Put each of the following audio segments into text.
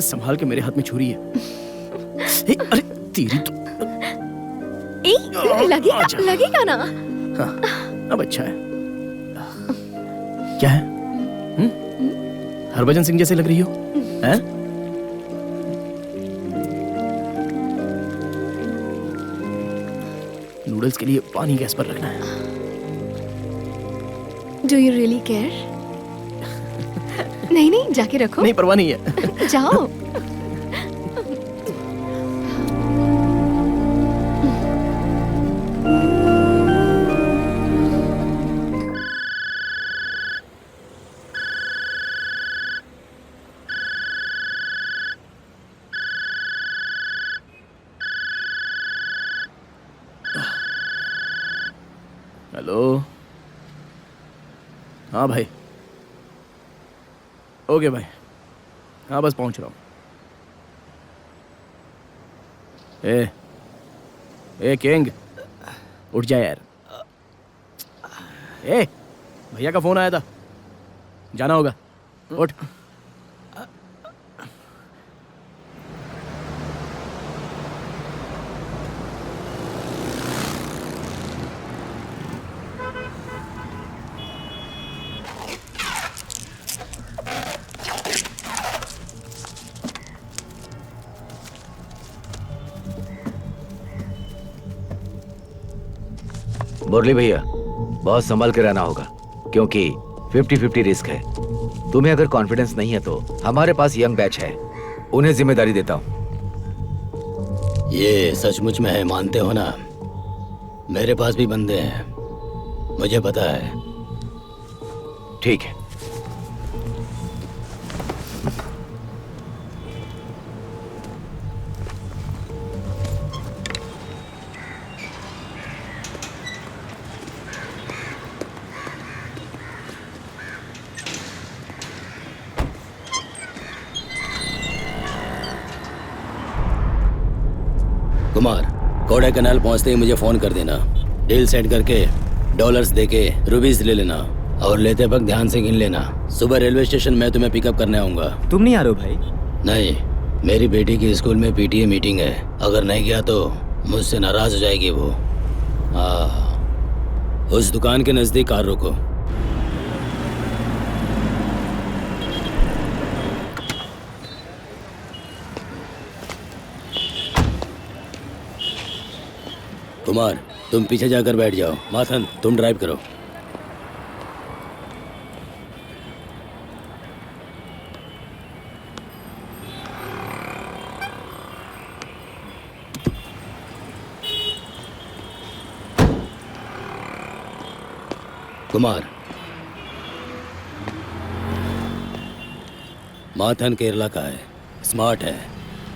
संभाल के, मेरे हाथ में छुरी है। अरे तेरी तो लगेगा ना। हाँ, अब अच्छा है। क्या है? हरभजन सिंह जैसे लग रही हो, हैं? नूडल्स के लिए पानी गैस पर रखना है। Do you really care? नहीं, जाके रखो। नहीं, परवाह नहीं है। जाओ। हेलो। हाँ भाई, ओके भाई, हाँ बस पहुंच रहा हूँ। ए किंग, उठ जा यार। भैया का फोन आया था, जाना होगा, उठ। मुरली भैया, बहुत संभल के रहना होगा, क्योंकि 50-50 रिस्क है। तुम्हें अगर कॉन्फिडेंस नहीं है तो हमारे पास यंग बैच है, उन्हें जिम्मेदारी देता हूँ। ये सचमुच में है, मानते हो ना? मेरे पास भी बंदे हैं, मुझे पता है। ठीक है। कुमार, कोड़ा कनाल पहुंचते ही मुझे फोन कर देना। डील सेट करके डॉलर्स देके रुपीस ले लेना, और लेते वक्त ध्यान से गिन लेना। सुबह रेलवे स्टेशन में तुम्हें पिकअप करने आऊंगा। तुम नहीं आ रहे हो भाई? नहीं, मेरी बेटी की स्कूल में पीटीए मीटिंग है, अगर नहीं गया तो मुझसे नाराज हो जाएगी वो। उस दुकान के नजदीक कार रोको। कुमार, तुम पीछे जाकर बैठ जाओ। माथन, तुम ड्राइव करो। कुमार, माथन केरला का है, स्मार्ट है,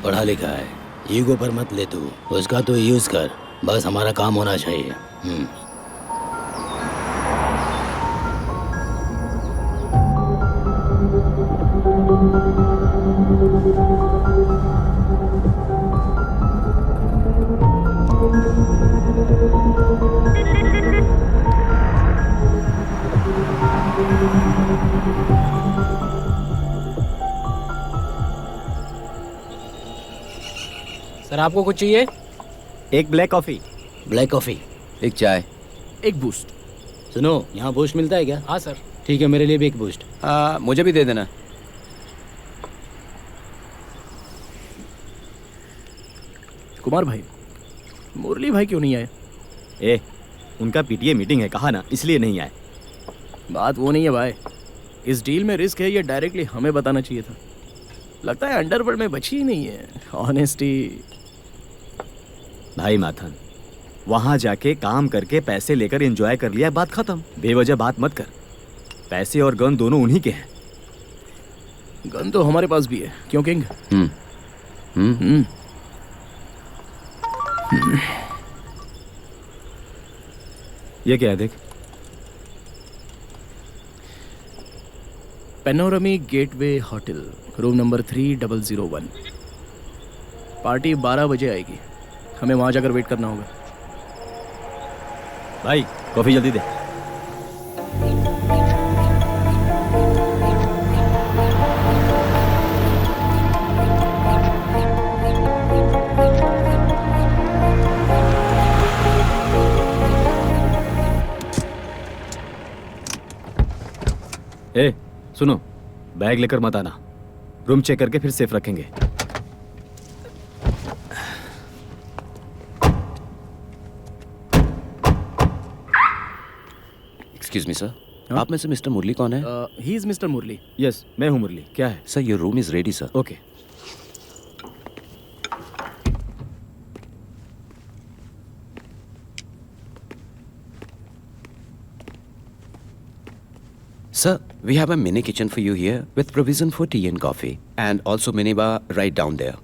पढ़ा लिखा है। ईगो पर मत ले तू, उसका तो यूज कर, बस हमारा काम होना चाहिए। सर, आपको कुछ चाहिए? एक ब्लैक कॉफी। ब्लैक कॉफी, एक चाय, एक बूस्ट। सुनो, यहाँ बूस्ट मिलता है क्या? हाँ सर। ठीक है, मेरे लिए भी एक बूस्ट। मुझे भी दे देना। कुमार भाई, मुरली भाई क्यों नहीं आए? उनका पीटीए मीटिंग है, कहा ना, इसलिए नहीं आए। बात वो नहीं है भाई, इस डील में रिस्क है, ये डायरेक्टली हमें बताना चाहिए था। लगता है अंडरवर्ल्ड में बची ही नहीं है ऑनेस्टी। भाई माथन, वहां जाके काम करके पैसे लेकर एंजॉय कर लिया, बात खत्म। बेवजह बात मत कर। पैसे और गन दोनों उन्हीं के हैं। गन तो हमारे पास भी है, क्यों किंग? ये क्या है, देख। Panorama gateway hotel, room number 3001। Party 12 बजे आएगी, हमें वहां जाकर वेट करना होगा। भाई, कॉफी जल्दी दे। सुनो, बैग लेकर मत आना। रूम चेक करके फिर सेफ रखेंगे। एक्सक्यूज मी सर, आप में से मिस्टर मुरली कौन है? He is mister Murali. Yes, मैं हूँ मुरली। क्या है? Sir your room is ready sir. Okay. Sir, we have a mini kitchen for you here with provision for tea and coffee and also mini bar right down there.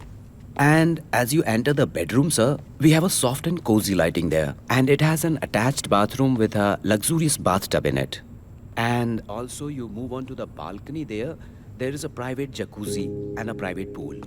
And as you enter the bedroom, sir, we have a soft and cozy lighting there and it has an attached bathroom with a luxurious bathtub in it. And also you move on to the balcony there, there is a private jacuzzi and a private pool.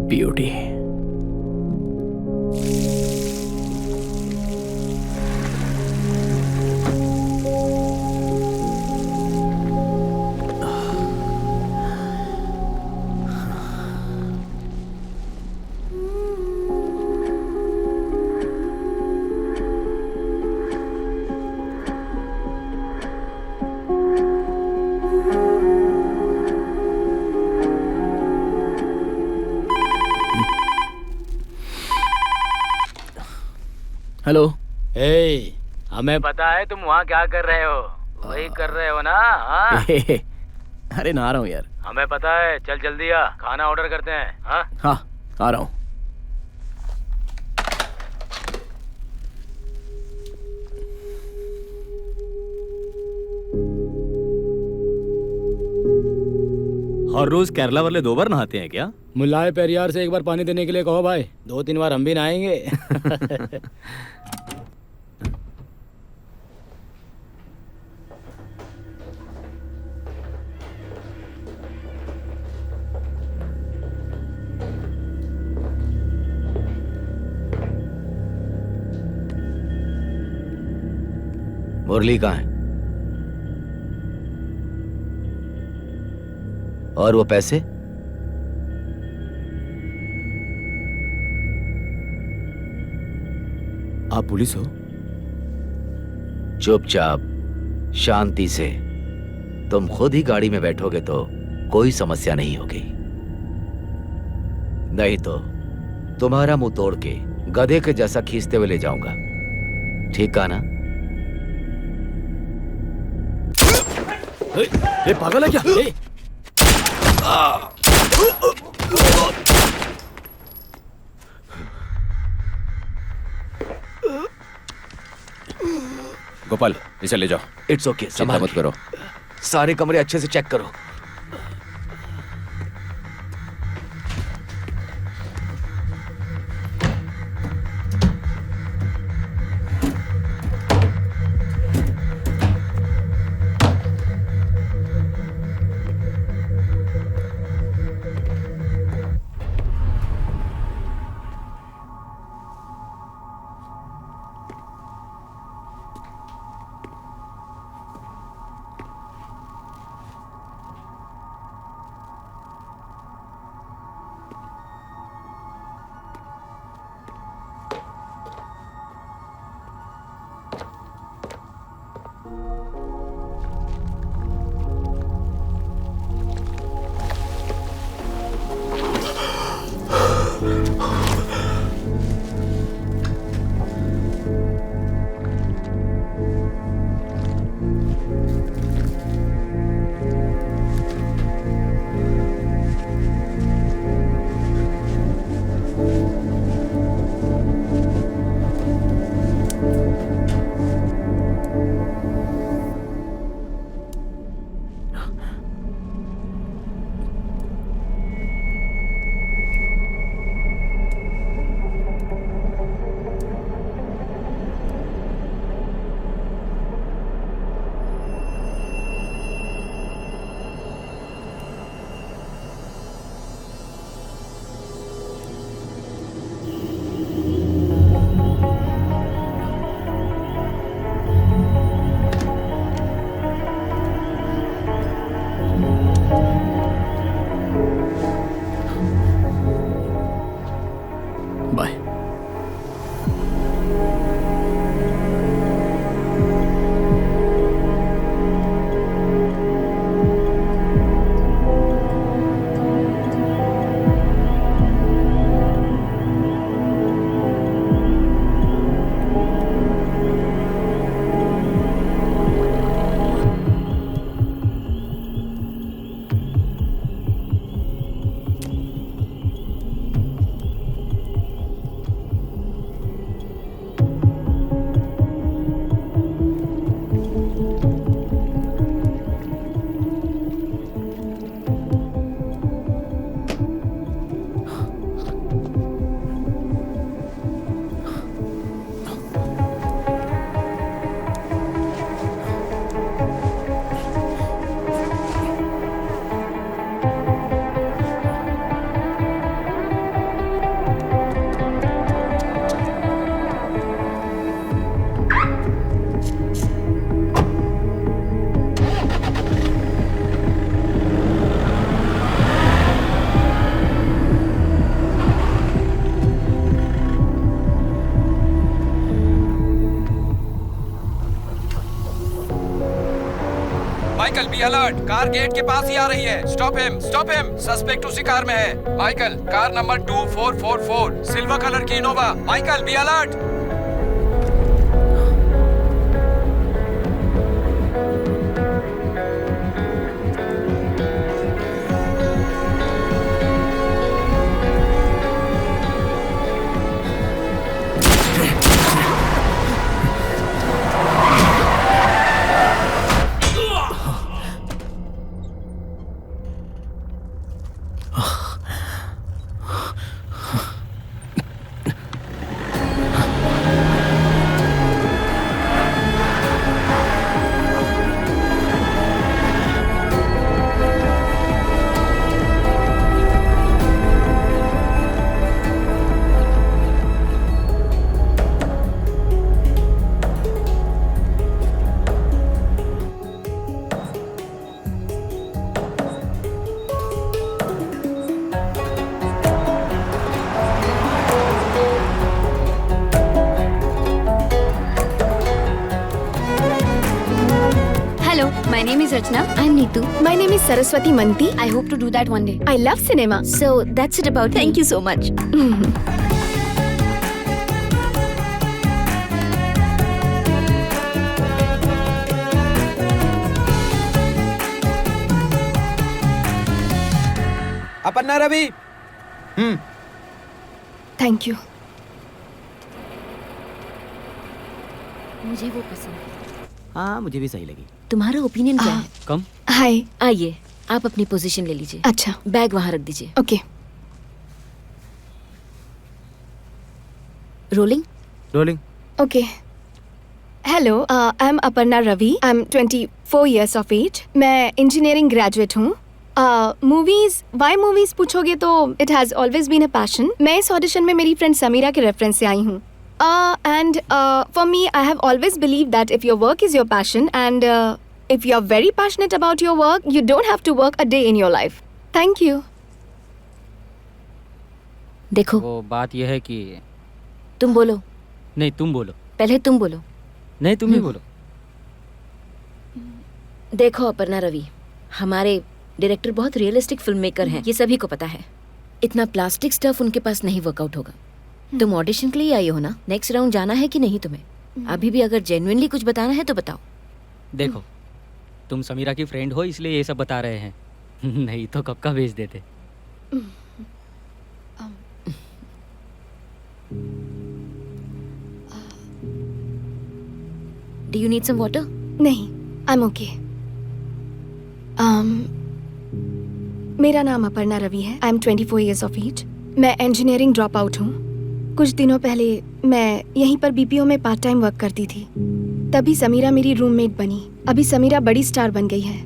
Beauty. Hello. ए, हमें पता है तुम वहाँ क्या कर रहे हो। वही कर रहे हो ना? हाँ? अरे नहा रहा हूँ यार। हमें पता है। चल जल्दी आ, खाना ऑर्डर करते हैं। हाँ? हाँ, आ रहा हूँ। हर रोज केरला वाले 2 बार नहाते हैं क्या? मुल्लाए पेरियार से एक बार पानी देने के लिए कहो भाई। 2-3 बार हम भी नहाएंगे। मुरली कहाँ है? और वो पैसे? आप पुलिस हो? चुपचाप शांति से। तुम खुद ही गाड़ी में बैठोगे तो कोई समस्या नहीं होगी, नहीं तो तुम्हारा मुंह तोड़ के गधे के जैसा खींचते हुए ले जाऊंगा। ठीक कहा ना? ये पागल है क्या? गोपाल, इसे ले जाओ। इट्स ओके, चिंता मत करो। सारे कमरे अच्छे से चेक करो। Bye. Michael be alert, car gate के पास ही आ रही है। स्टॉप हिम, सस्पेक्ट उसी कार में है। Michael, car number 2444, silver colour की Innova. Michael be alert. My name is Rachna. I'm Neetu. My name is Saraswati Manti. I hope to do that one day. I love cinema. So that's it about Thank you so much. Apanna Ravi. Thank you. मुझे वो पसंद है। हाँ मुझे भी सही लगी। तुम्हारा ओपिनियन क्या है? कम। Hi. आइए, आप अपनी पोजीशन ले लीजिए। अच्छा. बैग वहाँ रख दीजिए। Okay. Rolling. Rolling. Okay. Hello. I'm Aparna Ravi. I'm 24 years of age. मैं इंजीनियरिंग ग्रेजुएट हूँ. मूवीज वाई मूवीज पूछोगे तो it has always been a passion. मैं इस ऑडिशन में मेरी फ्रेंड समीरा के रेफरेंस से आई हूँ. And for me, I have always believed that if your work is your passion and if you are very passionate about your work, you don't have to work a day in your life. Thank you. देखो, वो बात यह है कि तुम बोलो। नहीं तुम बोलो। पहले तुम बोलो। नहीं तुम ही बोलो। देखो अपर्णा रवि, हमारे डायरेक्टर बहुत रियलिस्टिक फिल्म मेकर हैं, ये सभी को पता है. इतना प्लास्टिक स्टफ उनके पास नहीं वर्कआउट होगा. तुम ऑडिशन के लिए आई हो ना, नेक्स्ट राउंड जाना है कि नहीं तुम्हें? अभी भी अगर जेन्युइनली कुछ बताना है तो बताओ. देखो तुम समीरा की फ्रेंड हो इसलिए ये सब बता रहे हैं, नहीं तो कब का भेज देते. Do you need some water? नहीं, I'm okay. मेरा नाम अपर्णा रवि है. I'm 24 years of age. मैं इंजीनियरिंग ड्रॉप आउट हूँ. कुछ दिनों पहले मैं यहीं पर बीपीओ में पार्ट टाइम वर्क करती थी. तभी समीरा मेरी रूममेट बनी. अभी समीरा बड़ी स्टार बन गई है.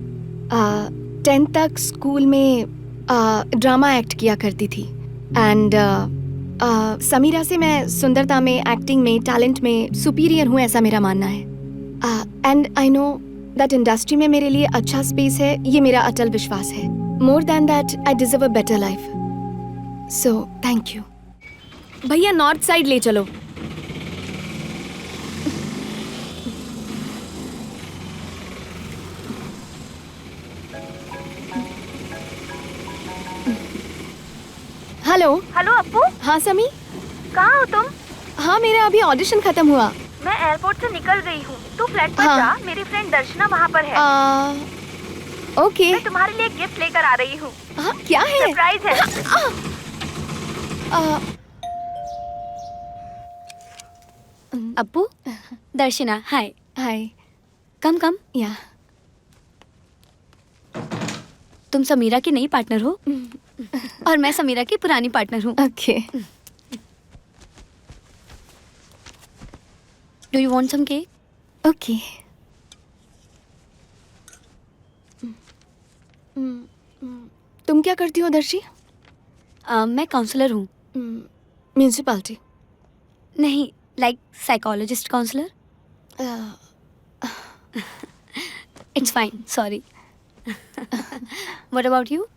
10th तक स्कूल में ड्रामा एक्ट किया करती थी. एंड समीरा से मैं सुंदरता में, एक्टिंग में, टैलेंट में सुपीरियर हूँ, ऐसा मेरा मानना है. And I know that industry में मेरे लिए अच्छा स्पेस है, ये मेरा अटल विश्वास है. More than that I deserve a better life. So thank you. भैया नॉर्थ साइड ले चलो। हेलो। हेलो अप्पू, हाँ समी। कहाँ हो तुम? हाँ मेरा अभी ऑडिशन खत्म हुआ। मैं एयरपोर्ट से निकल गई हूँ। तू फ्लैट पर हाँ। जा, मेरी फ्रेंड दर्शना वहाँ पर है। ओके। मैं तुम्हारे लिए गिफ्ट लेकर आ रही हूँ। हाँ क्या है? सरप्राइज है। अप्पू, दर्शना, हाय। हाय। कम कम। या तुम समीरा की नई पार्टनर हो और मैं समीरा की पुरानी पार्टनर हूँ। Okay. Do you want some cake? Okay. तुम क्या करती हो दर्शी? मैं काउंसलर हूँ। म्यूनिसिपैलिटी? नहीं, like psychologist counsellor. It's fine, sorry. What about you?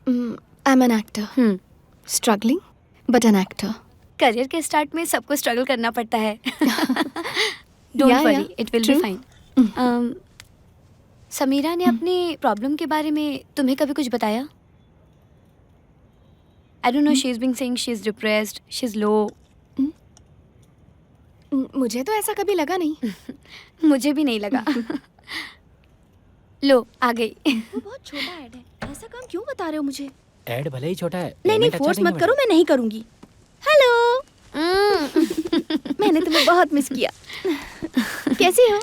I am an actor. Struggling but an actor. Career के स्टार्ट में सबको स्ट्रगल करना पड़ता है। Don't worry, it will be fine. Samira ने अपनी प्रॉब्लम के बारे में तुम्हें कभी कुछ बताया? I don't know, she is being saying she is depressed, she is low. मुझे तो ऐसा कभी लगा नहीं। मुझे भी नहीं लगा। लो आ गई। वो बहुत छोटा ऐड है, ऐसा काम क्यों बता रहे हो मुझे? ऐड भले ही छोटा है। नहीं नहीं, फोर्स मत करो, मैं नहीं करूँगी। हेलो। मैंने तुम्हें बहुत मिस किया। कैसी हो?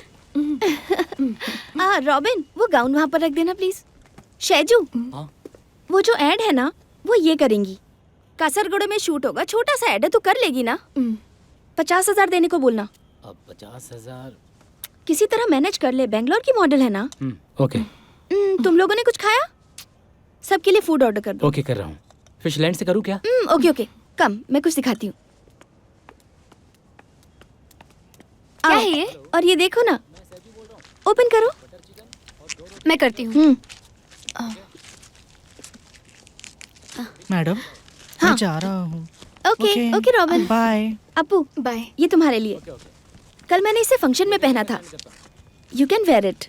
रॉबिन, वो गाउन वहाँ पर रख देना प्लीज। शैजू, वो जो ऐड है ना, वो ये करेंगी। कासरगोड़े में शूट होगा, छोटा सा ऐड है, तो कर लेगी ना? 50,000 देने को बोलना। अब 50,000 किसी तरह मैनेज कर ले, बेंगलोर की मॉडल है ना। ओके तुम लोगों ने कुछ खाया? सबके लिए फूड ऑर्डर कर दो। ओके कर रहा हूँ। फिशलैंड से करूँ क्या? ओके ओके, कम, मैं कुछ दिखाती हूँ। क्या है ये? और ये देखो ना, ओपन करो। मैं करती हूँ। मैडम, हाँ। मैं जा रहा हूँ। Okay okay Robin, bye. Appu bye. ये तुम्हारे लिए। कल मैंने इसे फंक्शन में पहना था। You can wear it.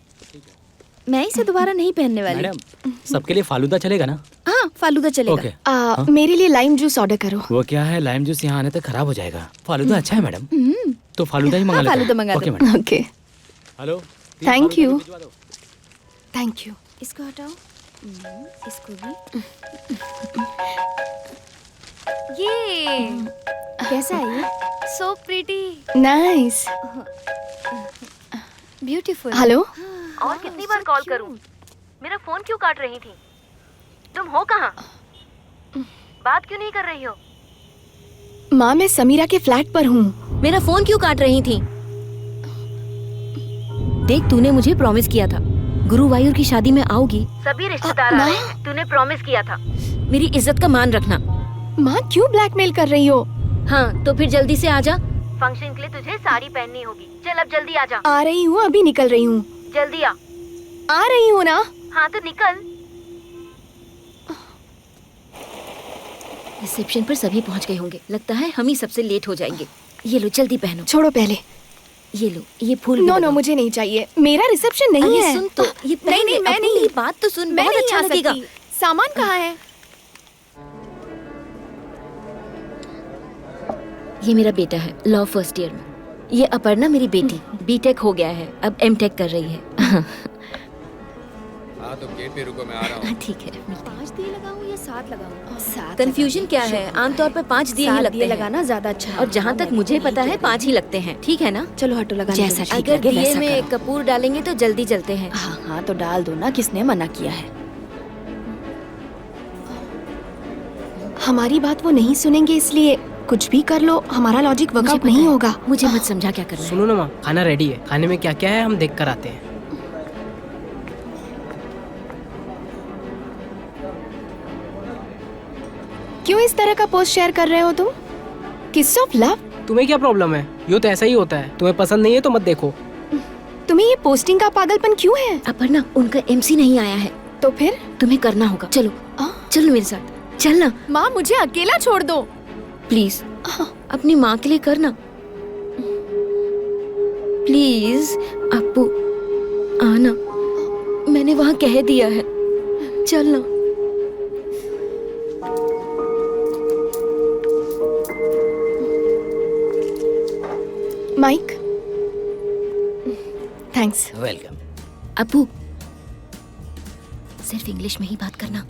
मैं इसे दोबारा नहीं पहनने वाली। मैडम, सबके लिए फालूदा चलेगा ना? हाँ, फालूदा चलेगा। ओके। मेरे लिए लाइम जूस ऑर्डर करो। वो क्या है, लाइम जूस यहाँ आने तक खराब हो जाएगा। फालूदा अच्छा है मैडम, तो फालूदा ही मंगा हाँ, लेते हैं। फालूदा मंगा ओके दो। Madam. Okay. Hello, thank you. Thank you. इसको हटाओ, इसको भी। ये कैसा है ये? So pretty, nice. Beautiful. Hello. और कितनी बार कॉल करूं? मेरा फोन क्यों काट रही थी? तुम हो कहाँ? बात क्यों नहीं कर रही हो? माँ, मैं समीरा के फ्लैट पर हूँ। मेरा फोन क्यों काट रही थी? देख, तूने मुझे प्रॉमिस किया था गुरुवायूर की शादी में आओगी। सभी रिश्तेदार आ रहे हैं, तूने प्रॉमिस किया था। मेरी इज्जत का मान रखना। माँ, क्यों ब्लैकमेल कर रही हो? हाँ, तो फिर जल्दी से आजा। फंक्शन के लिए तुझे साड़ी पहननी होगी। चल अब जल्दी आ जा। आ रही हूँ, अभी निकल रही हूँ। जल्दी आ रही हूँ ना। हाँ तो निकल। रिसेप्शन पर सभी पहुंच गए होंगे। लगता है हम ही सबसे लेट हो जाएंगे। ये लो, जल्दी पहनो। छोड़ो पहले। ये लो, ये फूल भी नो लगाओ। मुझे नहीं चाहिए। मेरा रिसेप्शन नहीं अरे है। सुन तो, ये नहीं नहीं, मैं नहीं। मेरी बात तो सुन, मैं बहुत नहीं अच्छा आ लगेगा। सकती। सामान कहाँ है? ये मेरा बेटा है, लॉ फर्स्ट ईयर में। ये अपर्णा मेरी बेटी, बीटेक हो गया है, अब एमटेक कर रही है। हाँ तुम गेट पे रुको, मैं आ रहा हूँ। ठीक है। 5 दिए लगाऊं या 7 लगाऊं? 7। कंफ्यूजन क्या है? आमतौर पर 5 दिए ही लगते हैं। लगाना ज्यादा अच्छा है। और जहाँ तक मुझे पता है 5 ही लगते हैं। ठीक है ना? चलो हटो, लगा जैसा ठीक अगर लगे दिए वैसा में करो। कपूर डालेंगे तो जल्दी जलते हैं। हाँ हाँ, तो डाल दो ना, किसने मना किया है? हमारी बात वो नहीं सुनेंगे, इसलिए कुछ भी कर लो, हमारा लॉजिक वर्कआउट नहीं होगा। मुझे मत समझा क्या करना है। सुनो ना माँ, खाना रेडी है। खाने में क्या क्या है हम देख कर आते हैं। क्यों इस तरह का पोस्ट शेयर कर रहे हो तुम? किस ऑफ लव? तुम्हें क्या प्रॉब्लम है? ये तो ऐसा ही होता है। तुम्हें पसंद नहीं है तो मत देखो। तुम्हें ये पोस्टिंग का पागलपन क्यों है? अपर्णा, उनका एमसी नहीं आया है। तो फिर तुम्हें करना होगा। चलो चलो मेरे साथ, चलना माँ, मुझे अकेला छोड़ दो। प्लीज। अपनी माँ के लिए करना प्लीज। अपू आना, मैंने वहां कह दिया है, चलना। Mic, thanks. वेलकम। अपू सिर्फ इंग्लिश में ही बात करना।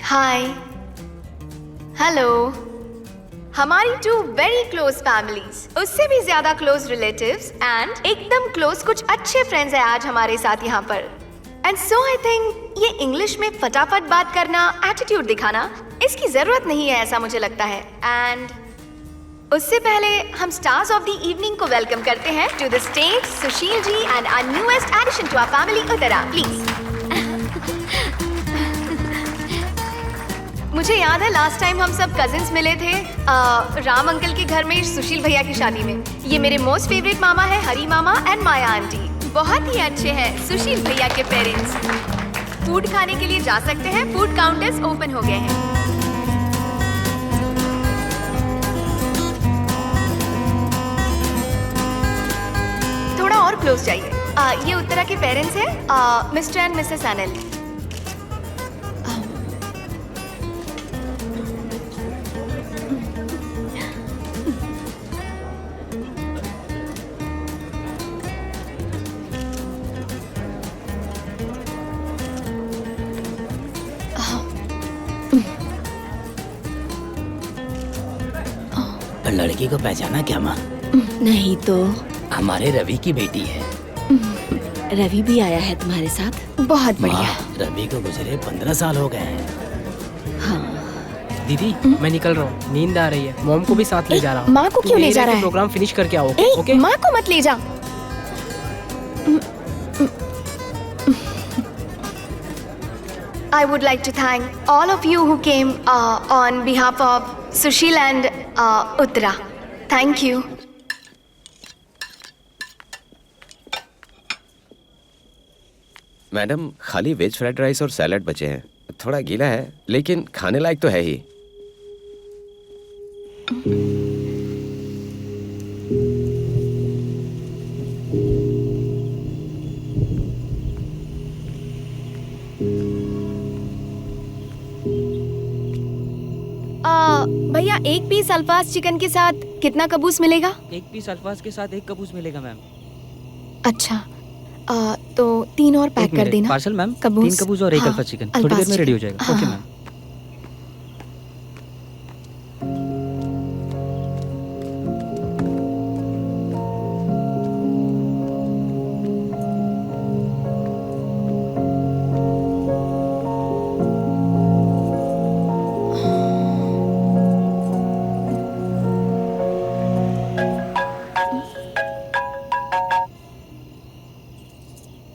हाय, हेलो। हमारी 2 वेरी क्लोज फैमिलीज, उससे भी ज्यादा क्लोज रिलेटिव्स एंड एकदम क्लोज कुछ अच्छे फ्रेंड्स हैं आज हमारे साथ यहाँ पर। एंड सो आई थिंक ये इंग्लिश में फटाफट बात करना, एटीट्यूड दिखाना, इसकी जरूरत नहीं है ऐसा मुझे लगता है। एंड उससे पहले हम स्टार्स ऑफ द इवनिंग को वेलकम करते हैं to the stage, Sushil ji and our newest edition to our family, Uttara, please. मुझे याद है लास्ट टाइम हम सब कजिन्स मिले थे राम अंकल के घर में सुशील भैया की शादी में। ये मेरे मोस्ट फेवरेट मामा है, हरी मामा एंड माया आंटी। बहुत ही अच्छे हैं सुशील भैया के पेरेंट्स। फूड खाने के लिए जा सकते हैं, फूड काउंटर्स ओपन हो गए हैं। थोड़ा और क्लोज जाइए। ये उत्तरा के पेरेंट्स हैं, मिस्टर एंड मिसेस अनिल। लड़की को पहचाना क्या माँ? नहीं तो हमारे रवि की बेटी है। रवि भी आया है तुम्हारे साथ? बहुत बढ़िया। रवि को गुजरे 15 साल हो गए हैं। हाँ। दीदी मैं निकल रहा हूँ, नींद आ रही है। मॉम को भी साथ ले जा रहा हूँ। माँ को क्यों ले जा रहा है? प्रोग्राम फिनिश करके आओ। ओके? माँ को मत ले जा। I would like to thank all of you who came on behalf of Sushil and Uttara. Thank you. Madam, खाली वेज फ्राइड राइस और सैलड बचे हैं। थोड़ा गीला है लेकिन खाने लायक तो है ही। भैया एक पीस अल्फाज चिकन के साथ कितना कबूस मिलेगा? एक पीस अल्फाज के साथ 1 कबूस मिलेगा मैम। अच्छा, तो 3 और पैक कर देना। Parcel ma'am. कबूस। 3 कबूस और 1 अल्फाज चिकन। थोड़ी देर में रेडी हो जाएगा। Okay ma'am.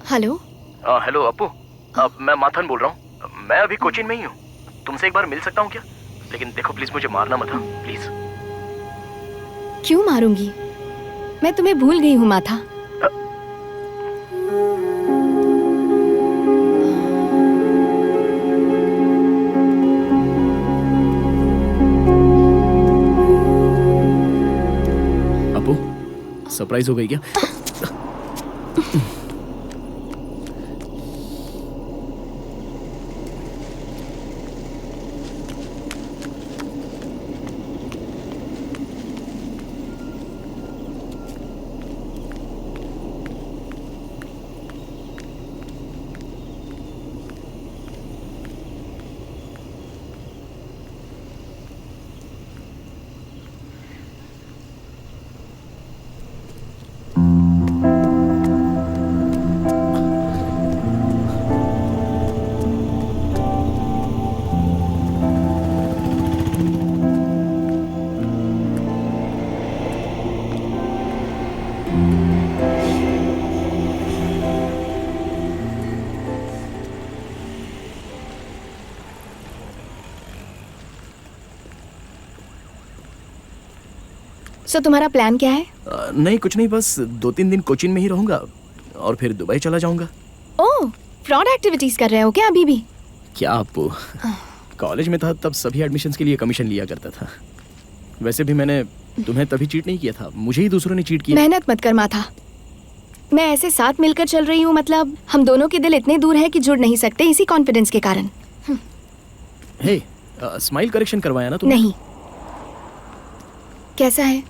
हेलो। हेलो अपू, मैं माथन बोल रहा हूँ। मैं अभी कोचिन में ही हूँ। तुमसे एक बार मिल सकता हूँ क्या? लेकिन देखो प्लीज मुझे मारना मत, प्लीज। क्यों मारूंगी? मैं तुम्हें भूल गई हूँ माथा। अपू, सरप्राइज हो गई क्या? सो तुम्हारा प्लान क्या है? नहीं कुछ नहीं, बस 2-3 दिन कोचिन में ही रहूंगा और फिर दुबई चला जाऊंगा। ओह, फ्रॉड एक्टिविटीज कर रहे हो क्या अभी भी? क्या आपको कॉलेज में था तब सभी एडमिशन्स के लिए कमीशन लिया करता था। वैसे भी मैंने तुम्हें तभी चीट नहीं किया था, मुझे ही दूसरों ने चीट किया। मेहनत मत कर माथा। मैं ऐसे साथ मिलकर चल रही हूँ, मतलब हम दोनों के दिल इतने दूर है कि जुड़ नहीं सकते इसी कॉन्फिडेंस के कारण। हे, स्माइल करेक्शन करवाया ना तुमने? नहीं। कैसा है?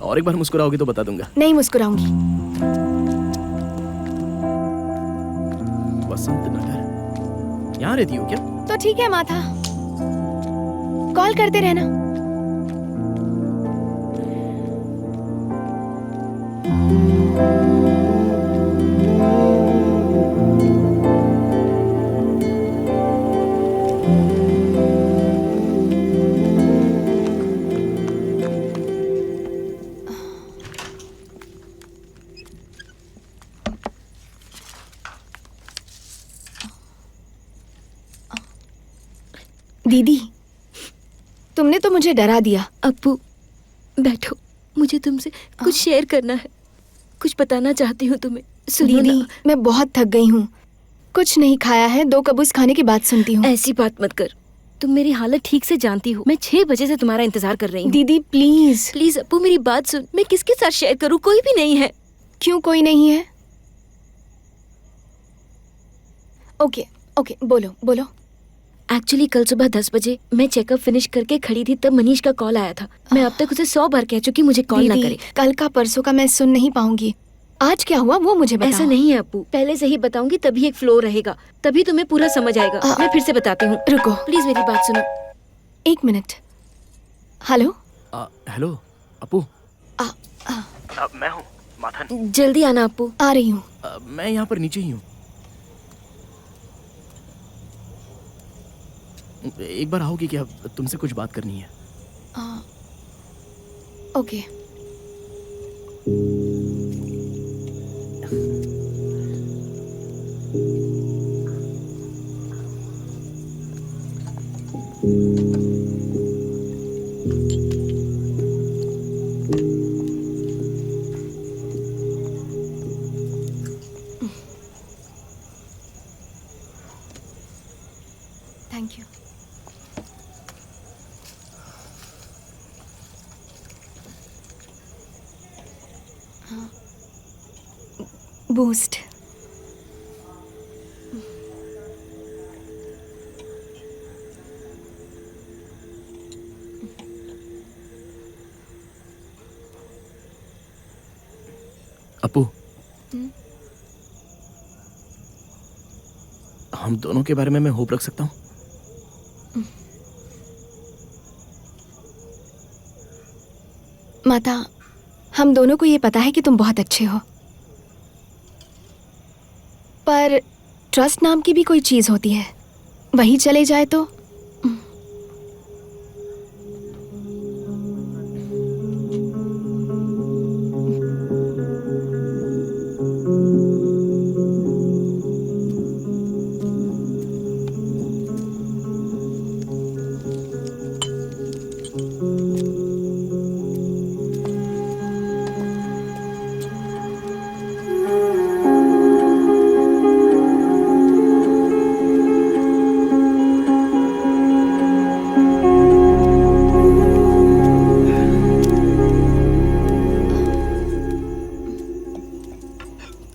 और एक बार मुस्कुराओगी तो बता दूंगा। नहीं मुस्कुराऊंगी। वसंत नगर, यहाँ रहती हो क्या? तो ठीक है माथा, कॉल करते रहना। दीदी, तुमने तो मुझे डरा दिया। अप्पू बैठो, मुझे तुमसे कुछ शेयर करना है, कुछ बताना चाहती हूँ तुम्हें। सुनो दीदी, ना। मैं बहुत थक गई हूँ, कुछ नहीं खाया है, 2 कबूस खाने की बात सुनती हूँ। ऐसी बात मत कर, तुम मेरी हालत ठीक से जानती हो। मैं 6 बजे से तुम्हारा इंतजार कर रही हूँ। दीदी प्लीज प्लीज अप्पू मेरी बात सुन। मैं किसके साथ शेयर करूँ? कोई भी नहीं है। क्यों कोई नहीं है? ओके ओके, बोलो बोलो। एक्चुअली कल सुबह 10 बजे मैं चेकअप फिनिश करके खड़ी थी, तब मनीष का कॉल आया था। मैं अब तक उसे 100 बार कह चुकी मुझे कॉल ना दीदी, करे। कल का परसों का मैं सुन नहीं पाऊंगी। आज क्या हुआ वो मुझे बताओ। ऐसा नहीं है अप्पू, पहले से ही बताऊंगी तभी एक फ्लो रहेगा, तभी तुम्हें पूरा समझ आएगा। मैं फिर से बताती हूँ, रुको प्लीज मेरी बात सुनो। 1 मिनट। Hello hello Appu. मैं हूँ माथन। जल्दी आना अप्पू। आ रही हूँ। मैं यहाँ पर नीचे ही हूँ। एक बार आओगी क्या? तुमसे कुछ बात करनी है। ओके। Thank you. बूस्ट। अपू, हम दोनों के बारे में मैं होप रख सकता हूँ? माता, हम दोनों को ये पता है कि तुम बहुत अच्छे हो, पर ट्रस्ट नाम की भी कोई चीज होती है, वही चले जाए तो?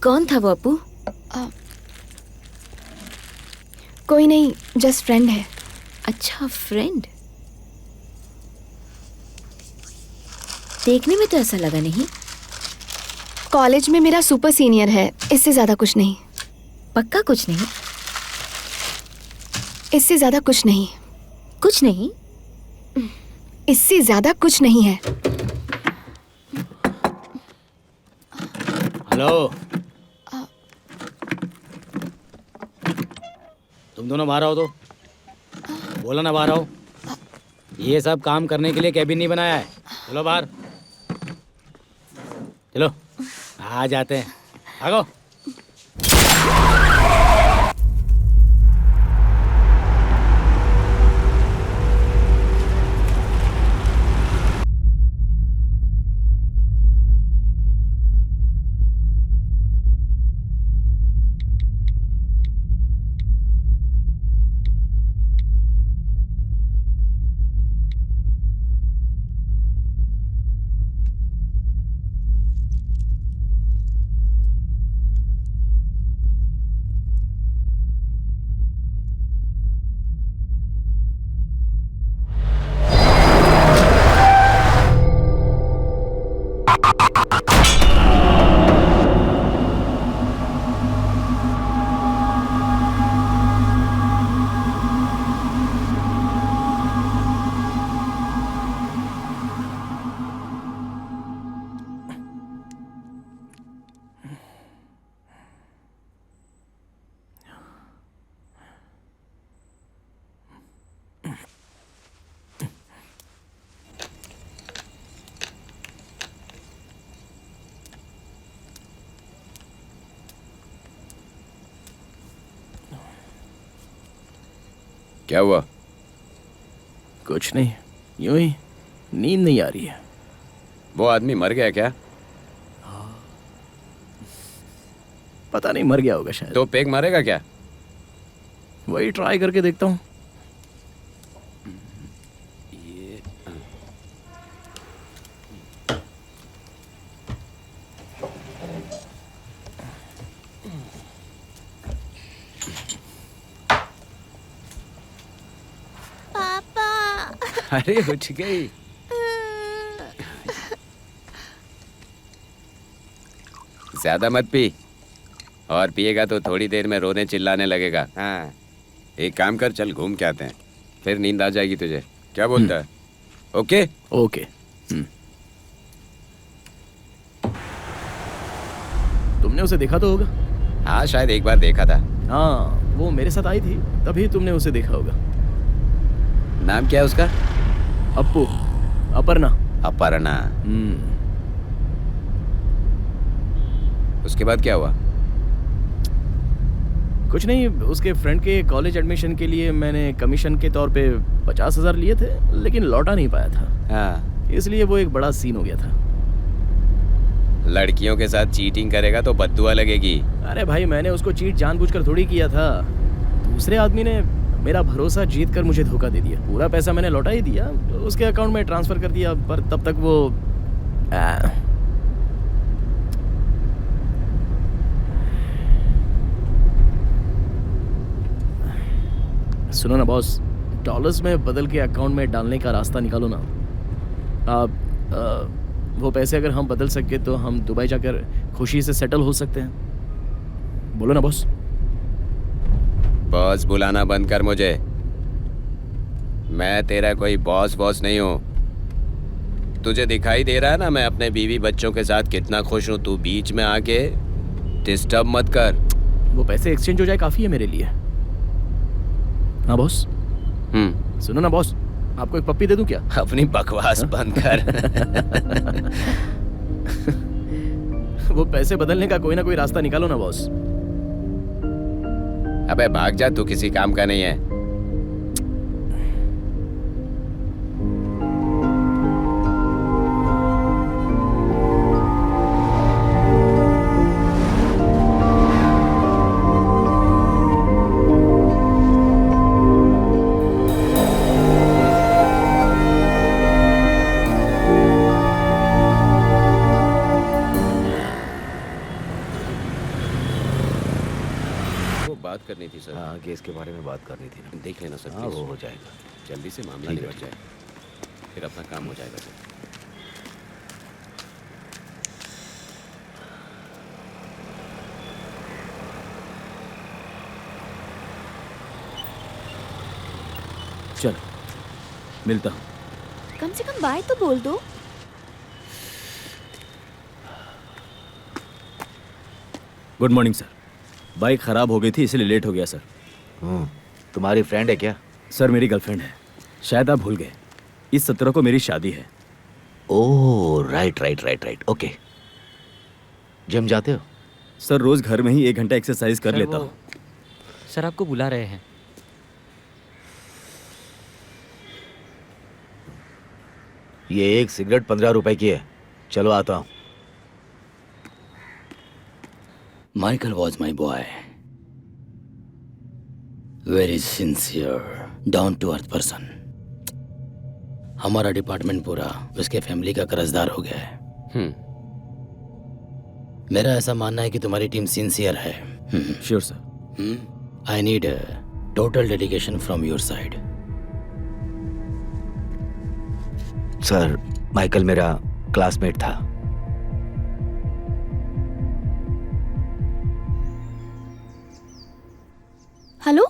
कौन था वो अप्पू? कोई नहीं, जस्ट फ्रेंड है। अच्छा फ्रेंड। देखने में तो ऐसा लगा नहीं। कॉलेज में मेरा सुपर सीनियर है, इससे ज्यादा कुछ नहीं। पक्का कुछ नहीं? इससे ज्यादा कुछ नहीं। कुछ नहीं? इससे ज्यादा कुछ नहीं है। हेलो, तुम दोनों बाहर आओ तो। बोला ना बाहर आओ। ये सब काम करने के लिए कैबिन नहीं बनाया है। चलो बाहर, चलो आ जाते हैं। भागो। क्या हुआ? कुछ नहीं, यूं ही नींद नहीं आ रही है। वो आदमी मर गया क्या? पता नहीं, मर गया होगा शायद। तो पेग मारेगा क्या? वही ट्राई करके देखता हूँ। अरे उठ गई। ज्यादा मत पी, और पिएगा तो थोड़ी देर में रोने चिल्लाने लगेगा। हाँ, एक काम कर, चल घूम के आते हैं, फिर नींद आ जाएगी तुझे। क्या बोलता है? Okay okay. तुमने उसे देखा तो होगा। हाँ, शायद एक बार देखा था। हाँ, वो मेरे साथ आई थी, तभी तुमने उसे देखा होगा। नाम क्या है उसका? अप्पू, अपर्णा। अपर्णा। उसके बाद क्या हुआ? कुछ नहीं, उसके फ्रेंड के कॉलेज एडमिशन के लिए मैंने कमीशन के तौर पे 50,000 लिए थे, लेकिन लौटा नहीं पाया था। हाँ, इसलिए वो एक बड़ा सीन हो गया था। लड़कियों के साथ चीटिंग करेगा तो बद्दुआ लगेगी। अरे भाई, मैंने उसको चीट जानबूझकर थोड़ी किया था। दूसरे आदमी ने मेरा भरोसा जीत कर मुझे धोखा दे दिया। पूरा पैसा मैंने लौटा ही दिया, उसके अकाउंट में ट्रांसफर कर दिया, पर तब तक वो सुनो ना बॉस, डॉलर्स में बदल के अकाउंट में डालने का रास्ता निकालो ना। आप वो पैसे अगर हम बदल सके तो हम दुबई जाकर खुशी से सेटल हो सकते हैं। बोलो ना बॉस। बॉस बुलाना बंद कर मुझे। मैं तेरा कोई बॉस नहीं हूँ। तुझे दिखाई दे रहा है ना मैं अपने बीवी बच्चों के साथ कितना खुश हूँ। तू बीच में आके डिस्टर्ब मत कर। वो पैसे एक्सचेंज हो जाए काफ़ी है मेरे लिए। हाँ बॉस। सुनो ना बॉस, आपको एक पप्पी दे दूं क्या? अपनी बकवास बंद कर। वो पैसे बदलने का कोई ना कोई रास्ता निकालो ना बॉस। अबे भाग जा, तू किसी काम का नहीं है। बात करनी थी सर। हाँ, केस के बारे में बात करनी थी ना। देख लेना सर। हाँ, वो हो जाएगा। जल्दी से मामला निपट जाए, फिर अपना काम हो जाएगा सर। चल, मिलता हूँ। कम से कम बाय तो बोल दो। Good morning sir. बाइक खराब हो गई थी इसलिए लेट हो गया सर। तुम्हारी फ्रेंड है क्या? सर मेरी गर्लफ्रेंड है, शायद आप भूल गए। इस 17 को मेरी शादी है। Oh right. ओके। जिम जाते हो? सर रोज घर में ही 1 घंटा एक्सरसाइज कर लेता हूँ। सर आपको बुला रहे हैं। ये एक सिगरेट 15 रुपए की है। चलो आता हूँ। Michael was my boy. Very sincere, down to earth person. हमारा डिपार्टमेंट पूरा उसके फैमिली का कर्जदार हो गया है। मेरा ऐसा मानना है कि तुम्हारी टीम सिंसियर है। Sure sir. I need total dedication from your side. Sir, Michael मेरा क्लासमेट था। हेलो।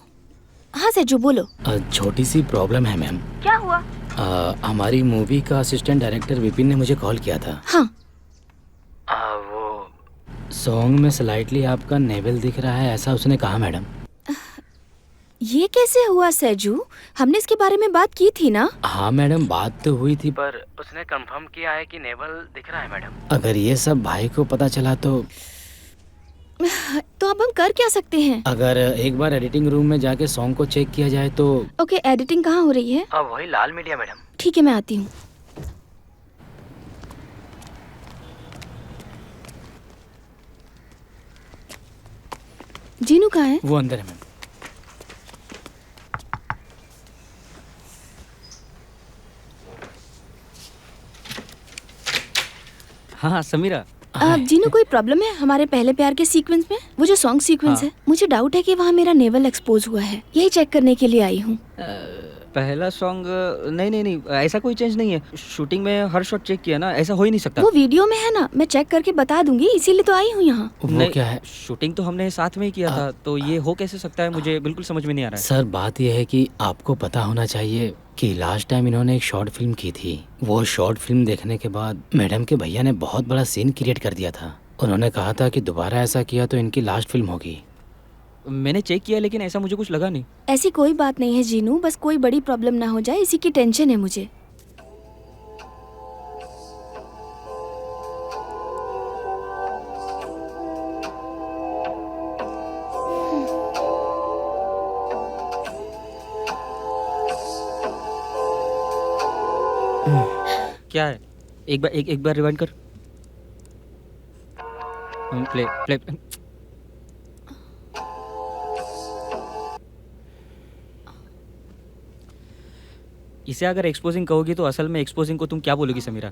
हाँ सेजू बोलो। छोटी सी प्रॉब्लम है मैम। क्या हुआ? हमारी मूवी का असिस्टेंट डायरेक्टर विपिन ने मुझे कॉल किया था। हाँ। वो सॉन्ग में स्लाइटली आपका नेवल दिख रहा है, ऐसा उसने कहा मैडम। ये कैसे हुआ सेजू? हमने इसके बारे में बात की थी ना? हाँ मैडम, बात तो हुई थी, पर उसने कंफर्म किया है कि नेवल दिख रहा है मैडम। अगर ये सब भाई को पता चला तो तो अब हम कर क्या सकते हैं? अगर एक बार एडिटिंग रूम में जाके सॉन्ग को चेक किया जाए तो। ओके, एडिटिंग कहाँ हो रही है? वही लाल मीडिया मैडम। ठीक है, मैं आती हूँ। जीनू कहाँ है? वो अंदर है मैम। हाँ समीरा। जीनू, कोई प्रॉब्लम है हमारे पहले प्यार के सीक्वेंस में? वो जो सॉन्ग सीक्वेंस है, मुझे डाउट है कि वहाँ मेरा नेवल एक्सपोज हुआ है। यही चेक करने के लिए आई हूँ। पहला सॉन्ग नहीं, ऐसा कोई चेंज नहीं है। शूटिंग में हर शॉट चेक किया ना, ऐसा हो ही नहीं सकता। वो वीडियो में है ना, मैं चेक करके बता दूंगी, इसीलिए तो आई हूँ यहाँ। वो क्या है? शूटिंग तो हमने साथ में ही किया था, तो ये हो कैसे सकता है? मुझे बिल्कुल समझ में नहीं आ रहा है। सर, बात यह है कि आपको पता होना चाहिए कि लास्ट टाइम इन्होंने एक शॉर्ट फिल्म की थी। वो शॉर्ट फिल्म देखने के बाद मैडम के भैया ने बहुत बड़ा सीन क्रिएट कर दिया था। उन्होंने कहा था कि दोबारा ऐसा किया तो इनकी लास्ट फिल्म होगी। मैंने चेक किया लेकिन ऐसा मुझे कुछ लगा नहीं। ऐसी कोई बात नहीं है जीनू, बस कोई बड़ी प्रॉब्लम ना हो जाए, इसी की टेंशन है मुझे। क्या है? एक बार रिवाइंड कर। प्ले। इसे अगर एक्सपोजिंग कहोगी तो असल में एक्सपोजिंग को तुम क्या बोलोगी समीरा?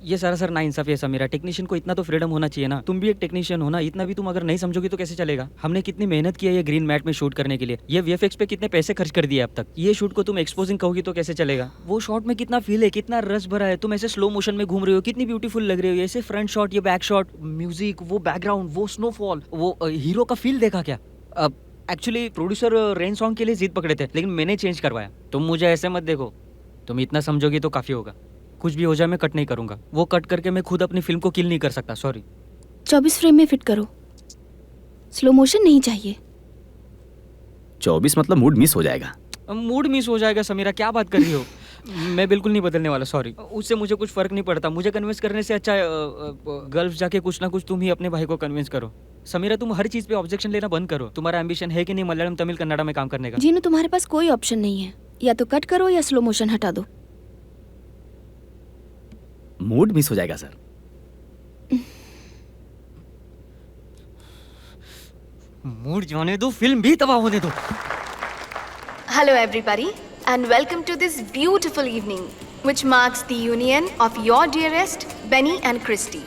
ये सरासर नाइंसाफी है समीरा। टेक्नीशियन को इतना तो फ्रीडम होना चाहिए ना। तुम भी एक टेक्नीशियन हो ना, इतना भी तुम अगर नहीं समझोगी तो कैसे चलेगा? हमने कितनी मेहनत की है ये ग्रीन मैट में शूट करने के लिए। ये वीएफएक्स पे कितने पैसे खर्च कर दिए अब तक। ये शूट को तुम एक्सपोजिंग कहोगी तो कैसे चलेगा? वो शॉट में कितना फील है, कितना रस भरा है। तुम ऐसे स्लो मोशन में घूम रहे हो, कितनी ब्यूटीफुल लग रही हो। ऐसे फ्रंट शॉट, ये बैक शॉट, म्यूजिक, वो बैकग्राउंड, वो स्नोफॉल, वो हीरो का फील देखा क्या? अब एक्चुअली प्रोड्यूसर रेन सॉन्ग के लिए जिद पकड़े थे, लेकिन मैंने चेंज करवाया। तुम मुझे ऐसे मत देखो, तुम इतना समझोगी तो काफी होगा। कुछ भी हो जाए मैं कट नहीं करूंगा। वो कट करके मैं खुद अपनी फिल्म को किल नहीं कर सकता। सॉरी। 24 फ्रेम में फिट करो, स्लो मोशन नहीं चाहिए। 24 मतलब मूड मिस हो जाएगा। मूड मिस हो जाएगा समीरा, क्या बात कर रही हो? मैं बिल्कुल नहीं बदलने वाला। सॉरी, उससे मुझे कुछ फर्क नहीं पड़ता। मुझे कन्विंस करने से अच्छा गल्फ जाके कुछ ना कुछ तुम ही अपने भाई को कन्विंस करो। समीरा, तुम हर चीज पे ऑब्जेक्शन लेना बंद करो। तुम्हारा एम्बिशन है कि नहीं मलयालम, तमिल, कन्नड़ा में काम करने का? जीनू, तुम्हारे पास कोई ऑप्शन नहीं है, या तो कट करो या स्लो मोशन हटा दो। मूड मिस हो जाएगा सर। मूड जाने दो, फिल्म भी तबाह होने दो। Hello everybody and welcome to this beautiful evening which marks the union of your dearest Benny and Christy.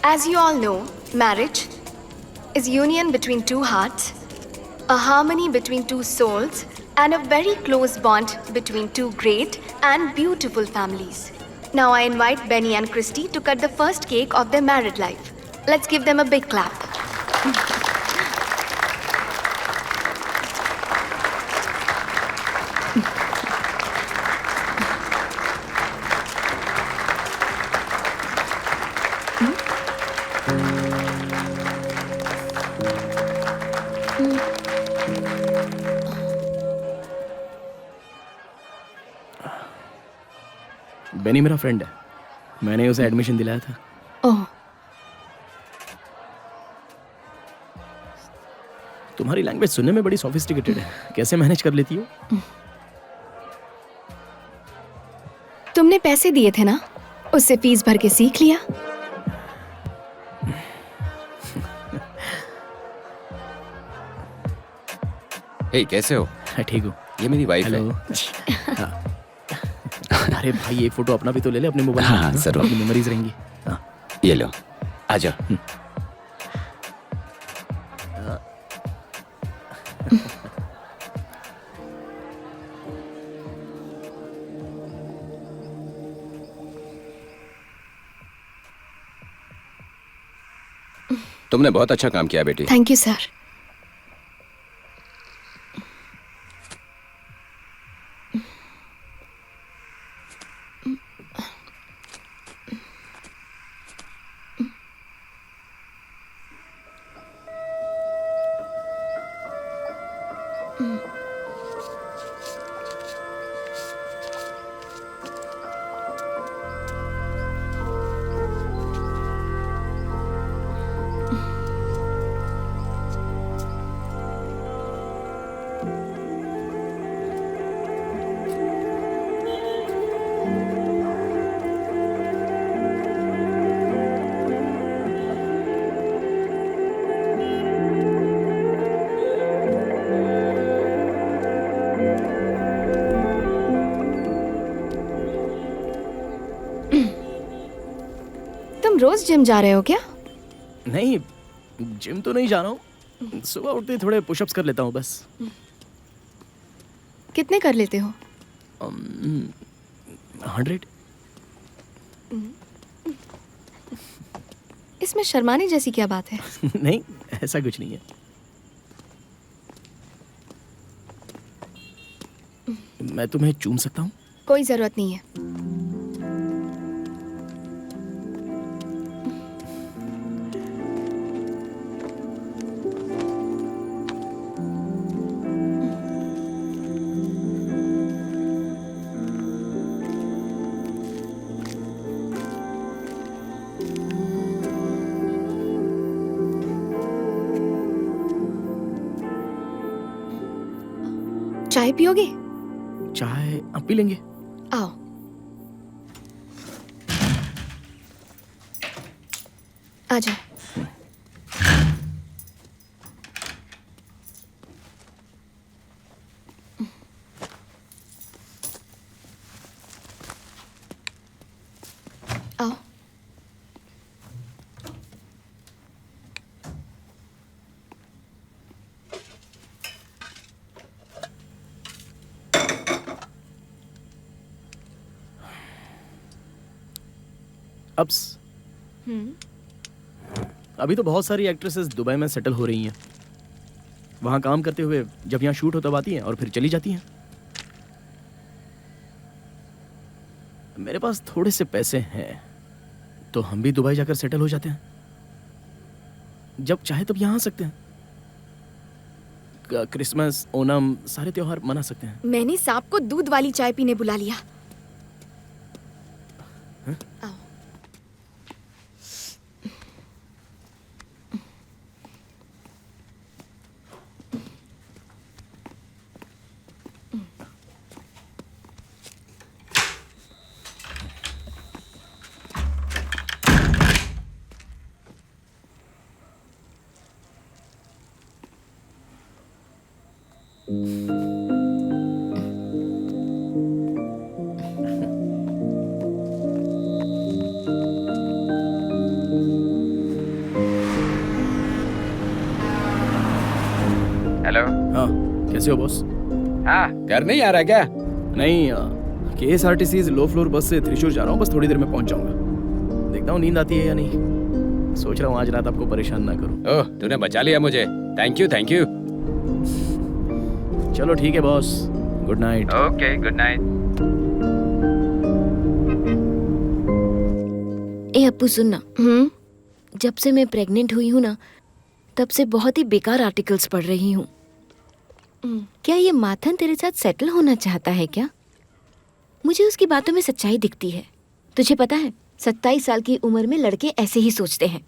As you all know, marriage is union between two hearts, a harmony between two souls and a very close bond between two great and beautiful families. Now I invite Benny and Christy to cut the first cake of their married life. Let's give them a big clap. Beni मेरा friend है, मैंने उसे admission दिलाया था। ओह, तुम्हारी language सुनने में बड़ी सोफिस्टिकेटेड है, कैसे मैनेज कर लेती हो? तुमने पैसे दिए थे ना, उससे फीस भर के सीख लिया। हे, कैसे हो? ठीक हूँ। ये मेरी वाइफ है। हाँ। अरे भाई, एक फोटो अपना भी तो ले ले अपने मोबाइल में। हाँ, जरूर। अपनी मेमोरीज रहेंगी। हाँ। ये लो, आ जाओ। तुमने बहुत अच्छा काम किया बेटी। Thank you sir. रोज जिम जा रहे हो क्या? नहीं, जिम तो नहीं जा रहा हूँ, सुबह उठते ही थोड़े पुशअप्स कर लेता हूँ बस। कितने कर लेते हो? 100। इसमें शर्माने जैसी क्या बात है? नहीं, ऐसा कुछ नहीं है। मैं तुम्हें चूम सकता हूँ? कोई जरूरत नहीं है। चाय पियोगे? चाय अब पी लेंगे। आओ। आ जाओ। आओ। अब्स। अभी तो बहुत सारी एक्ट्रेसेस दुबई में सेटल हो रही हैं। वहाँ काम करते हुए जब यहाँ शूट हो तब आती हैं और फिर चली जाती हैं। मेरे पास थोड़े से पैसे हैं तो हम भी दुबई जाकर सेटल हो जाते हैं। जब चाहे तब यहाँ आ सकते हैं। क्रिसमस, ओणम सारे त्योहार मना सकते हैं। मैंने सांप को दूध वाली चाय पीने बुला लिया। आओ। हेलो। हाँ, कैसे हो बॉस? हाँ, घर नहीं आ रहा क्या? नहीं, KSRTC लो फ्लोर बस से त्रिशूर जा रहा हूँ। बस थोड़ी देर में पहुंच जाऊंगा। देखता हूँ नींद आती है या नहीं। सोच रहा हूँ आज रात आपको परेशान ना करूँ। ओह, तूने बचा लिया मुझे। Thank you, thank you. चलो ठीक है boss, good night. Okay, good night. ए अप्पू सुनना, जब से मैं प्रेग्नेंट हुई हूँ ना, तब से बहुत ही बेकार आर्टिकल्स पढ़ रही हूँ। क्या ये माथन तेरे साथ सेटल होना चाहता है क्या? मुझे उसकी बातों में सच्चाई दिखती है। तुझे पता है, 27 साल की उम्र में लड़के ऐसे ही सोचते हैं।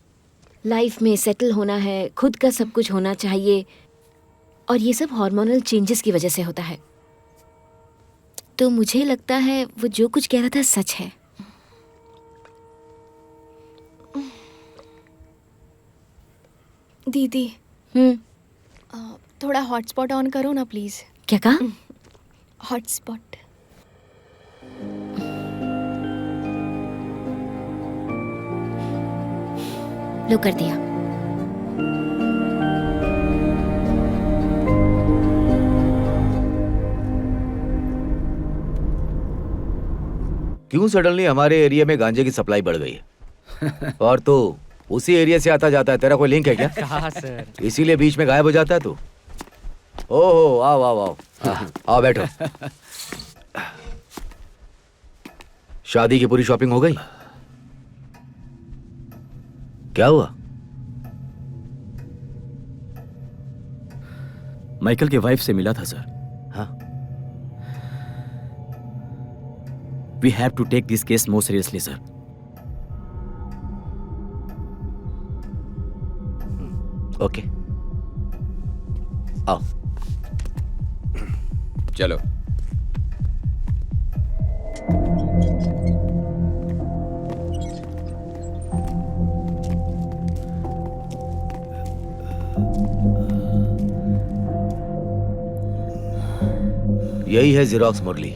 लाइफ में सेटल होना है, खुद का सब कुछ होना चाहिए, और ये सब हार्मोनल चेंजेस की वजह से होता है। तो मुझे लगता है वो जो कुछ कह रहा था सच है। दीदी, थोड़ा हॉटस्पॉट ऑन करो ना प्लीज। क्या कहा? हॉटस्पॉट। लो कर दिया। क्यों सडनली हमारे एरिया में गांजे की सप्लाई बढ़ गई है? और तो उसी एरिया से आता जाता है। तेरा कोई लिंक है क्या? कहा सर? इसीलिए बीच में गायब हो जाता है तू? ओहो, आओ आओ आओ। आओ बैठो। शादी की पूरी शॉपिंग हो गई? क्या हुआ? माइकल की वाइफ से मिला था सर। हाँ। We have to take this case more seriously sir. Okay, आओ। चलो। यही है जेरोक्स मुरली।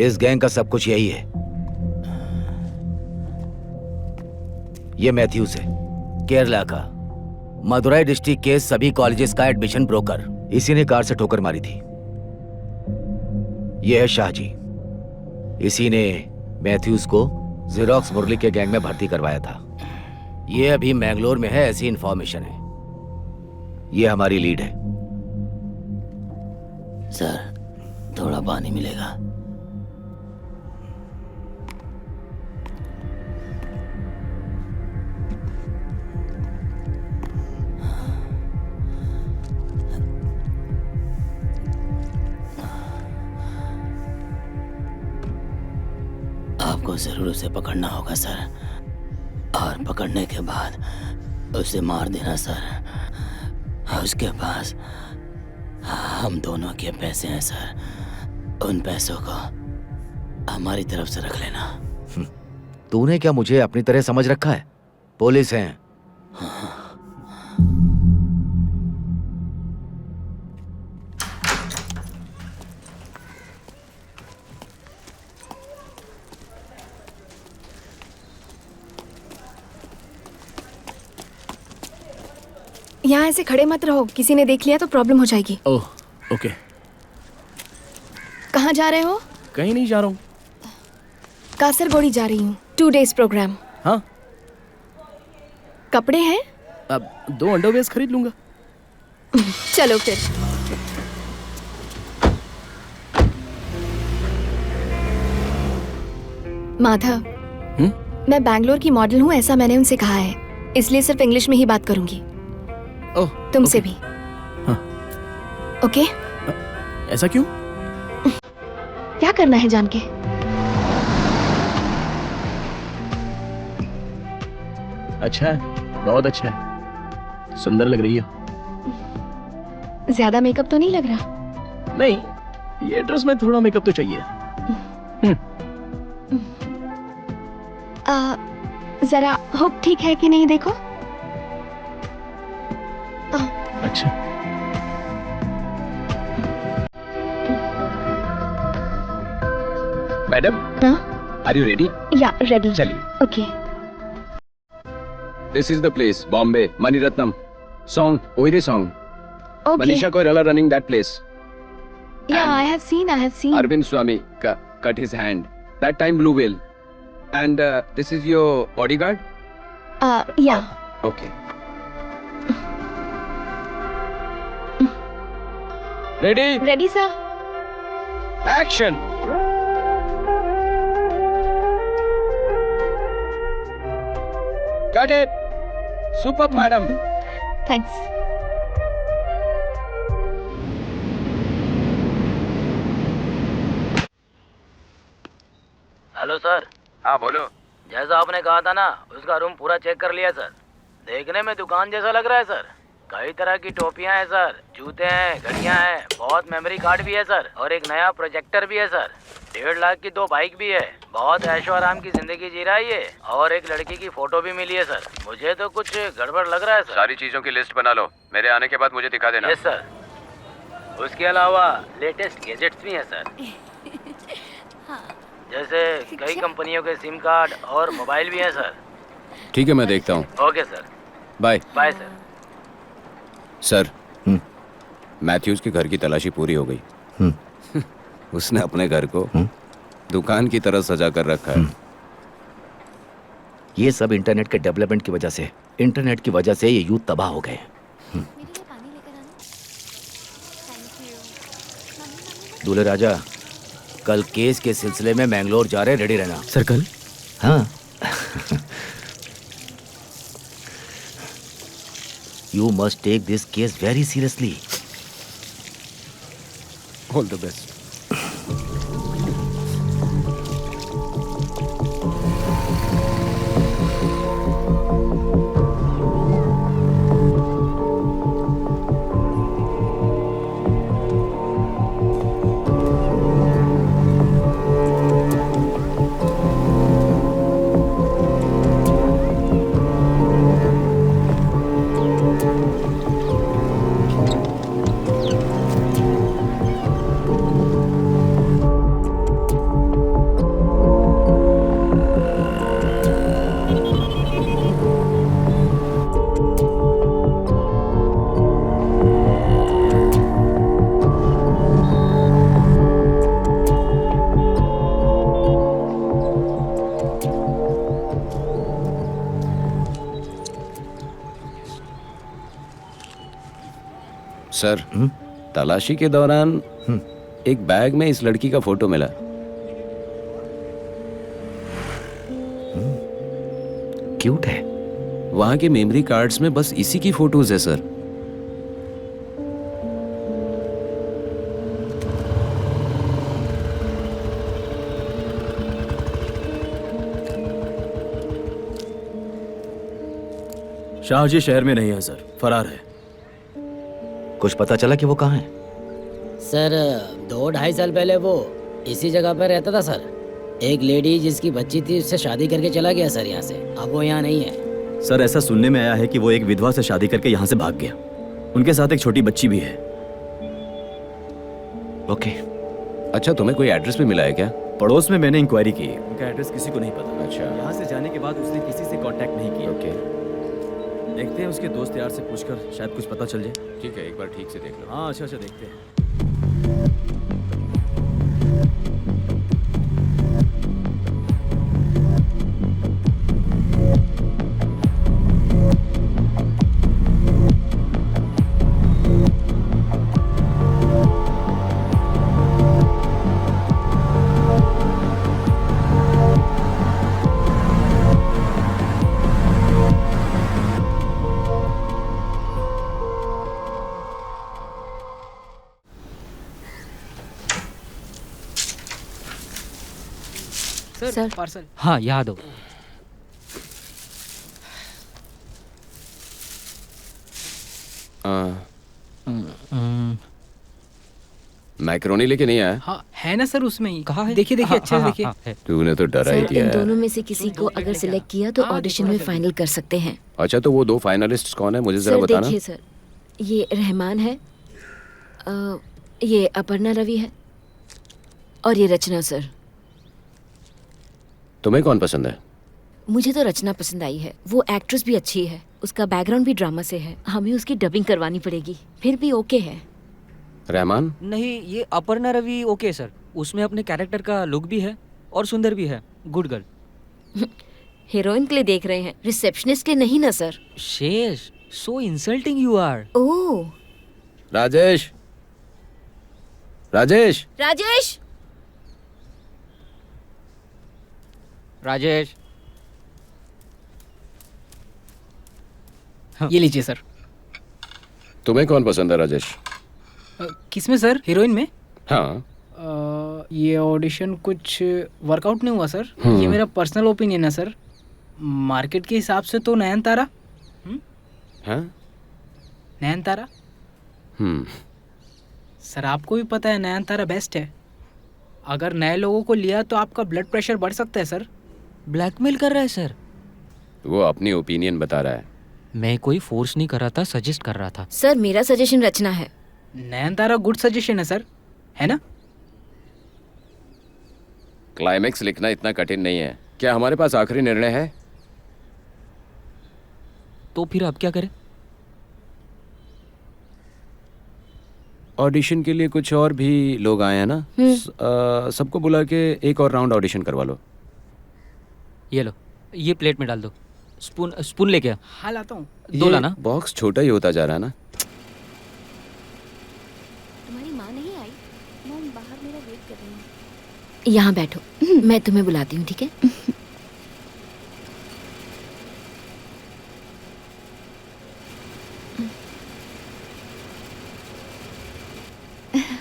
इस गैंग का सब कुछ यही है। ये मैथ्यूज है, केरला का, मदुराई डिस्ट्रिक्ट के सभी कॉलेजेस का एडमिशन ब्रोकर। इसी ने कार से ठोकर मारी थी। ये है शाहजी, इसी ने मैथ्यूज को जेरोक्स मुरली के गैंग में भर्ती करवाया था। ये अभी मैंगलोर में है, ऐसी इंफॉर्मेशन है। ये हमारी लीड है। सर थोड़ा पानी मिलेगा? आपको जरूर उसे पकड़ना होगा सर, और पकड़ने के बाद उसे मार देना सर। उसके पास हम दोनों के पैसे हैं सर, उन पैसों को हमारी तरफ से रख लेना। तूने क्या मुझे अपनी तरह समझ रखा है? पुलिस हैं। यहाँ ऐसे खड़े मत रहो, किसी ने देख लिया तो प्रॉब्लम हो जाएगी। Oh okay. कहाँ जा रहे हो? कहीं नहीं जा रहा हूँ, कासरगोड़ी जा रही हूँ। 2 days प्रोग्राम। हाँ। कपड़े हैं? अब 2 अंडरवेयर्स खरीद लूंगा। चलो फिर। माधव, मैं बैंगलोर की मॉडल हूँ, ऐसा मैंने उनसे कहा है, इसलिए सिर्फ इंग्लिश में ही बात करूंगी। ओह, तुमसे भी। हाँ। ओके? ऐसा क्यों? क्या करना है जान के? अच्छा है, बहुत अच्छा है, सुंदर लग रही हो। ज्यादा मेकअप तो नहीं लग रहा? नहीं, ये ड्रेस में थोड़ा मेकअप तो चाहिए। जरा हुक ठीक है कि नहीं देखो। अच्छा। Madam, are you ready? या रेडी। चलिए। Okay. This is the place, Bombay, Maniratnam. Song, Oire song. Okay. Manisha Koirala running that place. Yeah, I have seen. Arvind Swamy cut his hand. That time Blue Whale. And this is your bodyguard? Yeah. Okay. Ready? Ready, sir. Action! Got it! Superb, madam. Thanks. Hello sir. हाँ बोलो। जैसा आपने कहा था ना, उसका room पूरा check कर लिया सर। देखने में दुकान जैसा लग रहा है सर। कई तरह की टोपियां हैं सर, जूते हैं, घड़ियां हैं, बहुत मेमोरी कार्ड भी है सर, और एक नया प्रोजेक्टर भी है सर। 1.5 लाख की 2 बाइक भी है। बहुत ऐशो आराम की जिंदगी जी रहा है ये, और एक लड़की की फोटो भी मिली है सर। मुझे तो कुछ गड़बड़ लग रहा है सर। सारी चीजों की लिस्ट बना लो, मेरे आने के बाद मुझे दिखा देना। Yes sir. उसके अलावा लेटेस्ट गैजेट्स भी हैं सर, जैसे कई कंपनियों के सिम कार्ड और मोबाइल भी हैं सर। ठीक है, मैं देखता हूँ। Okay sir. Bye. Bye sir. Sir, Mathews के घर की तलाशी पूरी हो गई। उसने अपने घर को दुकान की तरह सजा कर रखा है। ये सब इंटरनेट के डेवलपमेंट की वजह से, इंटरनेट की वजह से ये यूथ तबाह हो गए। दूल्हे राजा, कल केस के सिलसिले में मैंगलोर जा रहे, रेडी रहना। सर कल? हाँ। You must take this case very seriously. All the best. Sir, तलाशी के दौरान एक बैग में इस लड़की का फोटो मिला। क्यूट है। वहां के मेमोरी कार्ड्स में बस इसी की फोटोज है सर। शाहजी शहर में नहीं है सर, फरार है। कुछ पता चला कि वो कहाँ है? सर 2-2.5 साल पहले वो इसी जगह पर रहता था सर। एक लेडी जिसकी बच्ची थी उससे शादी करके चला गया सर यहाँ से। अब वो यहाँ नहीं है। सर ऐसा सुनने में आया है कि वो एक विधवा से शादी करके यहाँ से भाग गया। उनके साथ एक छोटी बच्ची भी है। ओके। अच्छा, तुम्हें कोई एड्रेस भी मिला है क्या? पड़ोस में मैंने इंक्वायरी की, उनका एड्रेस किसी को नहीं पता। अच्छा। यहाँ से जाने के बाद उसने किसी से कांटेक्ट नहीं किया। ओके। देखते हैं उसके दोस्त यार से पूछकर शायद कुछ पता चल जाए। ठीक है, एक बार ठीक से देख लो। हाँ अच्छा देखते हैं। Sir parcel. हाँ, यहाँ दो। मैक्रोनी लेके नहीं आया? हाँ, है ना सर उसमें ही। कहाँ है? देखिए देखिए, अच्छे से देखिए। तूने तो डरा ही सर दिया इन है। दोनों में से किसी को अगर सिलेक्ट किया तो ऑडिशन में फाइनल कर सकते हैं। अच्छा, तो वो 2 फाइनलिस्ट कौन है, मुझे जरा सर बताना। देखिए सर, ये रहमान है, ये अपर्णा रवि है और ये रचना सर। तुम्हें कौन पसंद है? मुझे तो रचना पसंद आई है। वो एक्ट्रेस भी अच्छी है, उसका बैकग्राउंड भी ड्रामा से है। हमें उसकी डबिंग करवानी पड़ेगी, फिर भी ओके है। रहमान? नहीं, ये अपर्णा रवि ओके सर। उसमें अपने कैरेक्टर का लुक भी है और सुंदर भी है। Good girl. हीरोइन के लिए देख रहे हैं, रिसेप्शनिस्ट के नहीं ना सर। शेष, सो इंसल्टिंग यू आर। ओह राजेश, राजेश, राजेश, राजेश। ये लीजिए सर। तुम्हें कौन पसंद है राजेश? किसमें सर? हीरोइन में? हाँ। ये ऑडिशन कुछ वर्कआउट नहीं हुआ सर। ये मेरा पर्सनल ओपिनियन है सर। मार्केट के हिसाब से तो नयनतारा। हाँ? नयनतारा। सर आपको भी पता है नयनतारा बेस्ट है। अगर नए लोगों को लिया तो आपका ब्लड प्रेशर बढ़ सकता है सर। ब्लैकमेल कर रहा है सर। वो अपनी ओपिनियन बता रहा है। मैं कोई फोर्स नहीं कर रहा था, सजेस्ट कर रहा था। सर मेरा सजेशन रचना है। नयनतारा गुड सजेशन है सर, है ना? क्लाइमेक्स लिखना इतना कठिन नहीं है। क्या हमारे पास आखिरी निर्णय है? तो फिर अब क्या करें? ऑडिशन के लिए कुछ और भी लोग आए हैं ना, सबको बुला के एक और राउंड ऑडिशन करवा लो। ये लो, ये प्लेट में डाल दो। स्पून लेके आ। हाँ लाता हूँ। 2 लाना। बॉक्स छोटा ही होता जा रहा है ना। तुम्हारी माँ नहीं आई? मॉम बाहर मेरा वेट कर रही है। यहाँ बैठो, मैं तुम्हें बुलाती हूँ, ठीक है?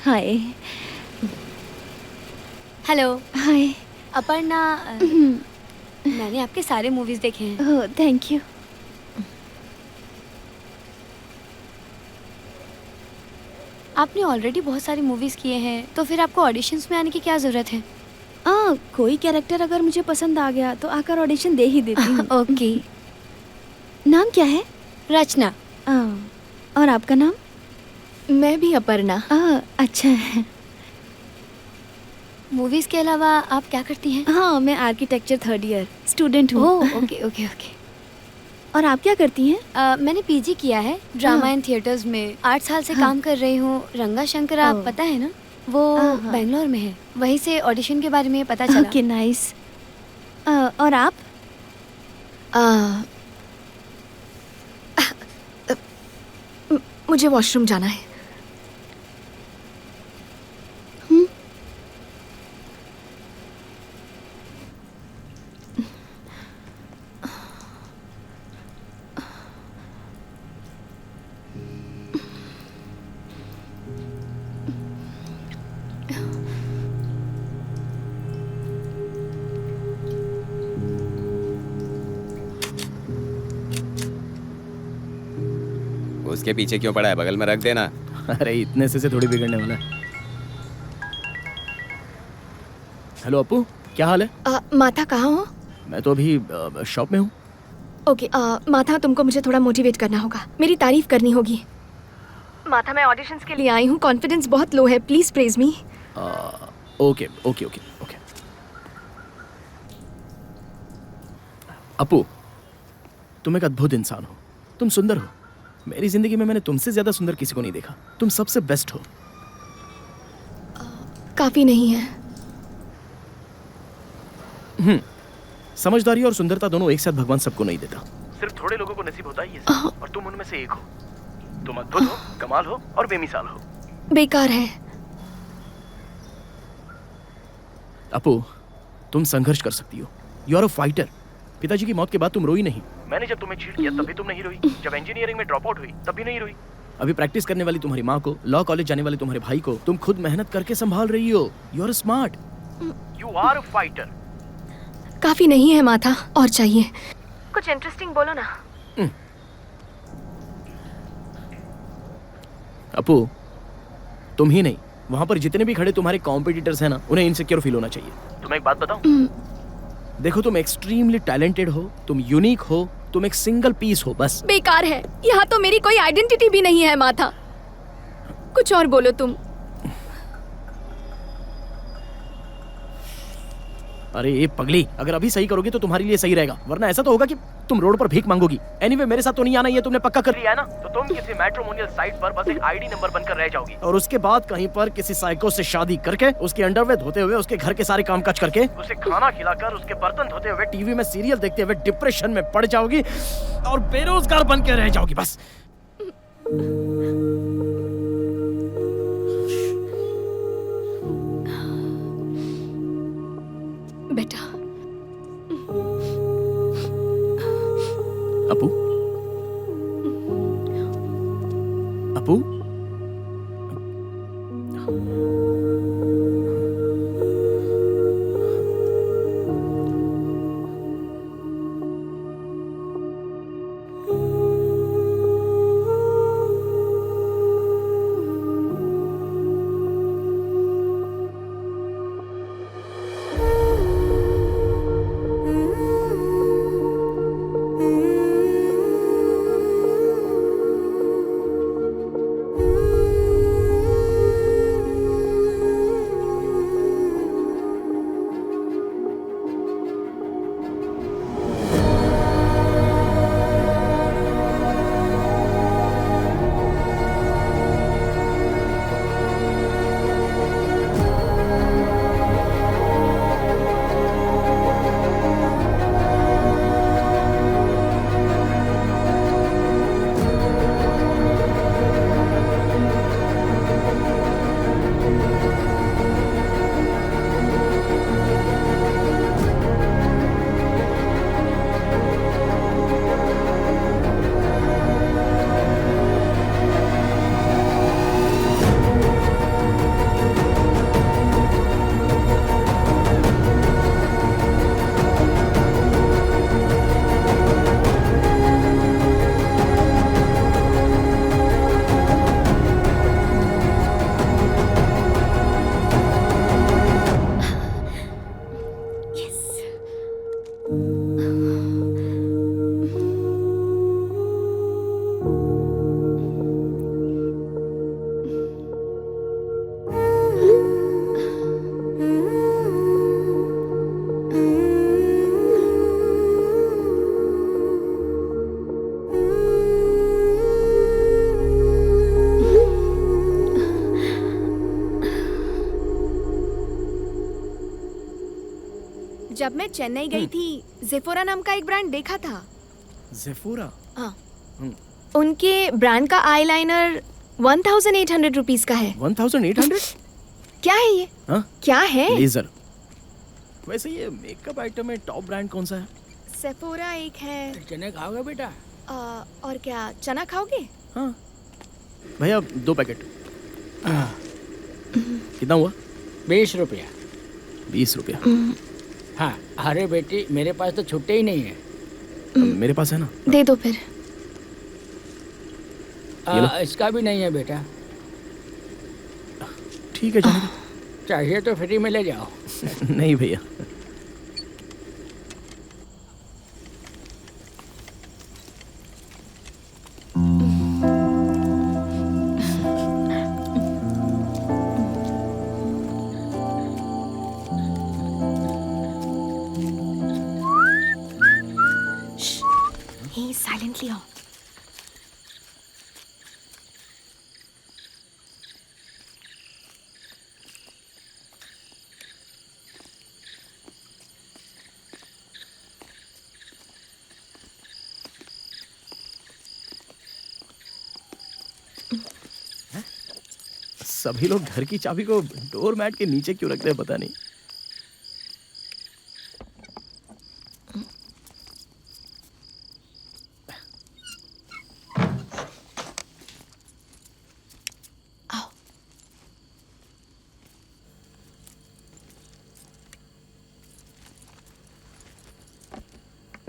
हाय। हेलो। हाय। अपर्णा, मैंने आपके सारे मूवीज देखे हैं। Oh thank you. आपने ऑलरेडी बहुत सारी मूवीज किए हैं, तो फिर आपको ऑडिशंस में आने की क्या जरूरत है? कोई कैरेक्टर अगर मुझे पसंद आ गया तो आकर ऑडिशन दे ही देती हूँ। ओके। नाम क्या है? रचना। और आपका नाम? मैं भी अपर्णा। अच्छा है। मूवीज के अलावा आप क्या करती हैं? हाँ, मैं आर्किटेक्चर 3rd ईयर स्टूडेंट हूँ। Okay okay okay. और आप क्या करती हैं? मैंने पीजी किया है ड्रामा एंड थिएटर्स में। 8 साल से काम कर रही हूँ। रंगा शंकर आप पता है ना, वो बेंगलोर में है। वहीं से ऑडिशन के बारे में पता चला। Okay nice. और आप? मुझे वॉशरूम जाना है। उसके पीछे क्यों पड़ा है? बगल में रख देना। अरे इतने से थोड़ी बिगड़ने वाला है। हेलो अपू, क्या हाल है? माथा कहाँ हो? मैं तो अभी शॉप में हूँ। ओके, माथा तुमको मुझे थोड़ा मोटिवेट करना होगा, मेरी तारीफ करनी होगी। माथा, मैं ऑडिशंस के लिए आई हूँ, कॉन्फिडेंस बहुत लो है, please praise me. Okay okay okay okay. Appu, तुम एक अद्भुत इंसान हो, तुम सुंदर हो। मेरी जिंदगी में मैंने तुमसे ज्यादा सुंदर किसी को नहीं देखा। तुम सबसे बेस्ट हो। काफी नहीं है। समझदारी और सुंदरता दोनों एक साथ भगवान सबको नहीं देता, सिर्फ थोड़े लोगों को नसीब होता है ये सब, और तुम उनमें से एक हो। तुम अद्भुत हो, कमाल हो और बेमिसाल हो। बेकार है। अपू, तुम संघर्ष कर सकती हो। You are a fighter. पिताजी की मौत के बाद तुम रोई नहीं। मैंने जब तुम्हें चीट किया तब भी तुम नहीं रोई। जब इंजीनियरिंग में ड्रॉप आउट हुई तब भी नहीं रोई। अभी प्रैक्टिस करने वाली तुम्हारी माँ को, लॉ कॉलेज जाने वाले तुम्हारे भाई को तुम खुद मेहनत करके संभाल रही हो। You are smart, you are a fighter. काफी नहीं है माथा, और चाहिए। कुछ इंटरेस्टिंग बोलो ना। अपू, तुम ही नहीं, वहां पर जितने भी खड़े तुम्हारे कॉम्पिटिटर्स हैं ना, उन्हें इनसिक्योर फील होना चाहिए। तुम्हें एक बात बताऊं? देखो, तुम एक्सट्रीमली टैलेंटेड हो, तुम यूनिक हो, तुम एक सिंगल पीस हो बस। बेकार है, यहाँ तो मेरी कोई आइडेंटिटी भी नहीं है माथा। कुछ और बोलो तुम। अरे ये पगली, अगर अभी सही करोगी तो तुम्हारे लिए सही रहेगा, वरना ऐसा तो होगा कि तुम रोड पर भीख मांगोगी। एनीवे, मेरे साथ तो नहीं आना, ये तुमने पक्का कर लिया है ना? तो तुम किसी मैट्रिमोनियल साइट पर बस एक आईडी नंबर बनकर रह जाओगी, और उसके बाद कहीं पर किसी साइको से शादी करके, उसके अंडरवेयर धोते हुए, उसके घर के सारे कामकाज करके, उसे खाना खिलाकर, उसके बर्तन धोते हुए, टीवी में सीरियल देखते हुए डिप्रेशन में पड़ जाओगी और बेरोजगार बन के रह जाओगी बस। बेटा। अपू, अपू, जब मैं चेन्नई गई थी, जेफोरा नाम का एक ब्रांड देखा था। जेफोरा? हाँ। उनके ब्रांड का आईलाइनर 1800 रुपीस का है। 1800? क्या है ये? हाँ? क्या है? लेजर। वैसे ये मेकअप आइटम में टॉप ब्रांड कौन सा है? सेफोरा एक है। चने खाओगे बेटा? और क्या, चना खाओगे? हाँ भैया, 2 पैकेट। कितना हुआ? 20 रुपया। 20 रुपया? हाँ। अरे बेटी, मेरे पास तो छुट्टे ही नहीं है। मेरे पास है ना। दे दो फिर। ये लो। इसका भी नहीं है बेटा। ठीक है जाने दो। चाहिए तो फ्री में ले जाओ। नहीं भैया। Hey, silently आओ। सभी लोग घर की चाबी को डोर मैट के नीचे क्यों रखते हैं पता नहीं।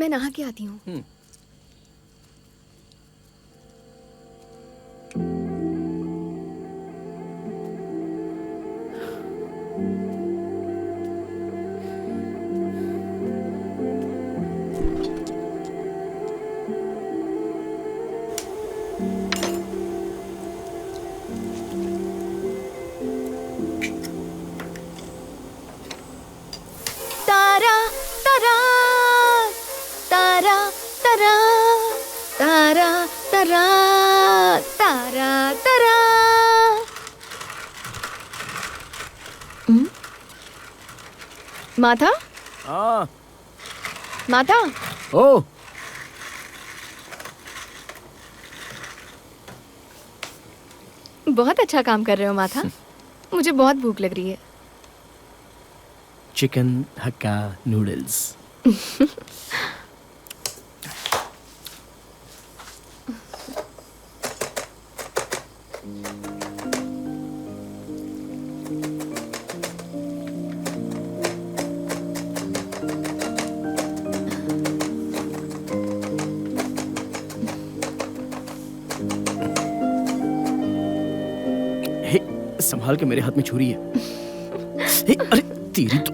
मैं नहा के आती हूँ। तारा तारा तारा तारा तारा तारा तारा तारा। माथा हाँ। माथा ओ बहुत अच्छा काम कर रहे हो माथा। मुझे बहुत भूख लग रही है। चिकन हक्का नूडल्स। हे, संभाल के, मेरे हाथ में छुरी है। हे, अरे तेरी तो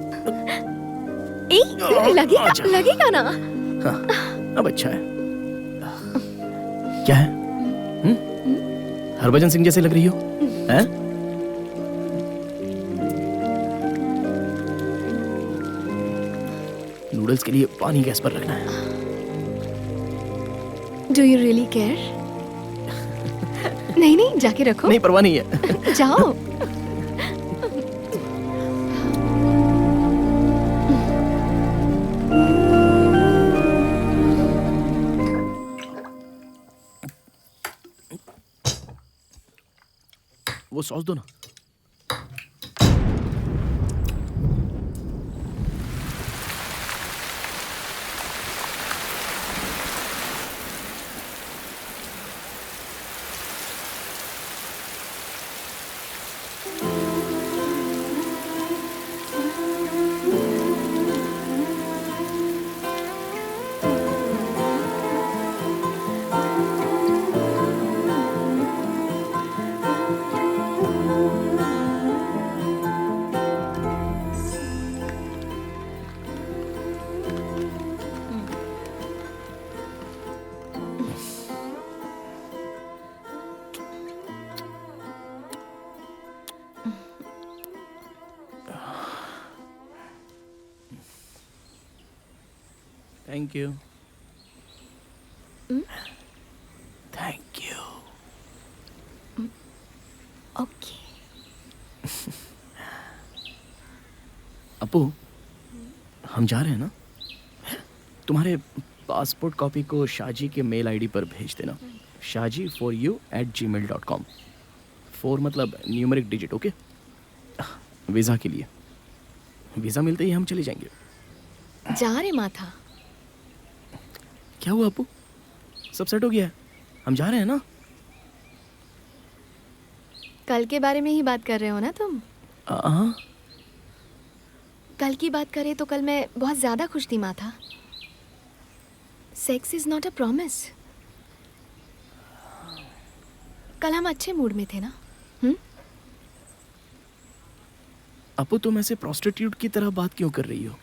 लगेगा लगेगा ना। हाँ, अब अच्छा है। क्या है? हरभजन सिंह जैसे लग रही हो, हैं? नूडल्स के लिए पानी गैस पर रखना है। Do you really care? नहीं नहीं, जाके रखो। नहीं, परवाह नहीं है। जाओ। वो सॉस दो ना। Thank you. Thank you. Okay. Appu, हम जा रहे हैं ना? तुम्हारे पासपोर्ट कॉपी को शाहजी के मेल आईडी पर भेज देना। shaji4you@gmail.com। 4 मतलब न्यूमेरिक डिजिट, ओके? वीज़ा के लिए। वीज़ा मिलते ही हम चले जाएंगे। जा रहे माथा। क्या हुआ अपू? सब सेट हो गया है? हम जा रहे हैं ना? कल के बारे में ही बात कर रहे हो ना तुम? हाँ। कल की बात करें तो कल मैं बहुत ज़्यादा खुश थी माथा। Sex is not a promise. कल हम अच्छे मूड में थे ना? अपू तुम ऐसे प्रोस्टिट्यूट की तरह बात क्यों कर रही हो?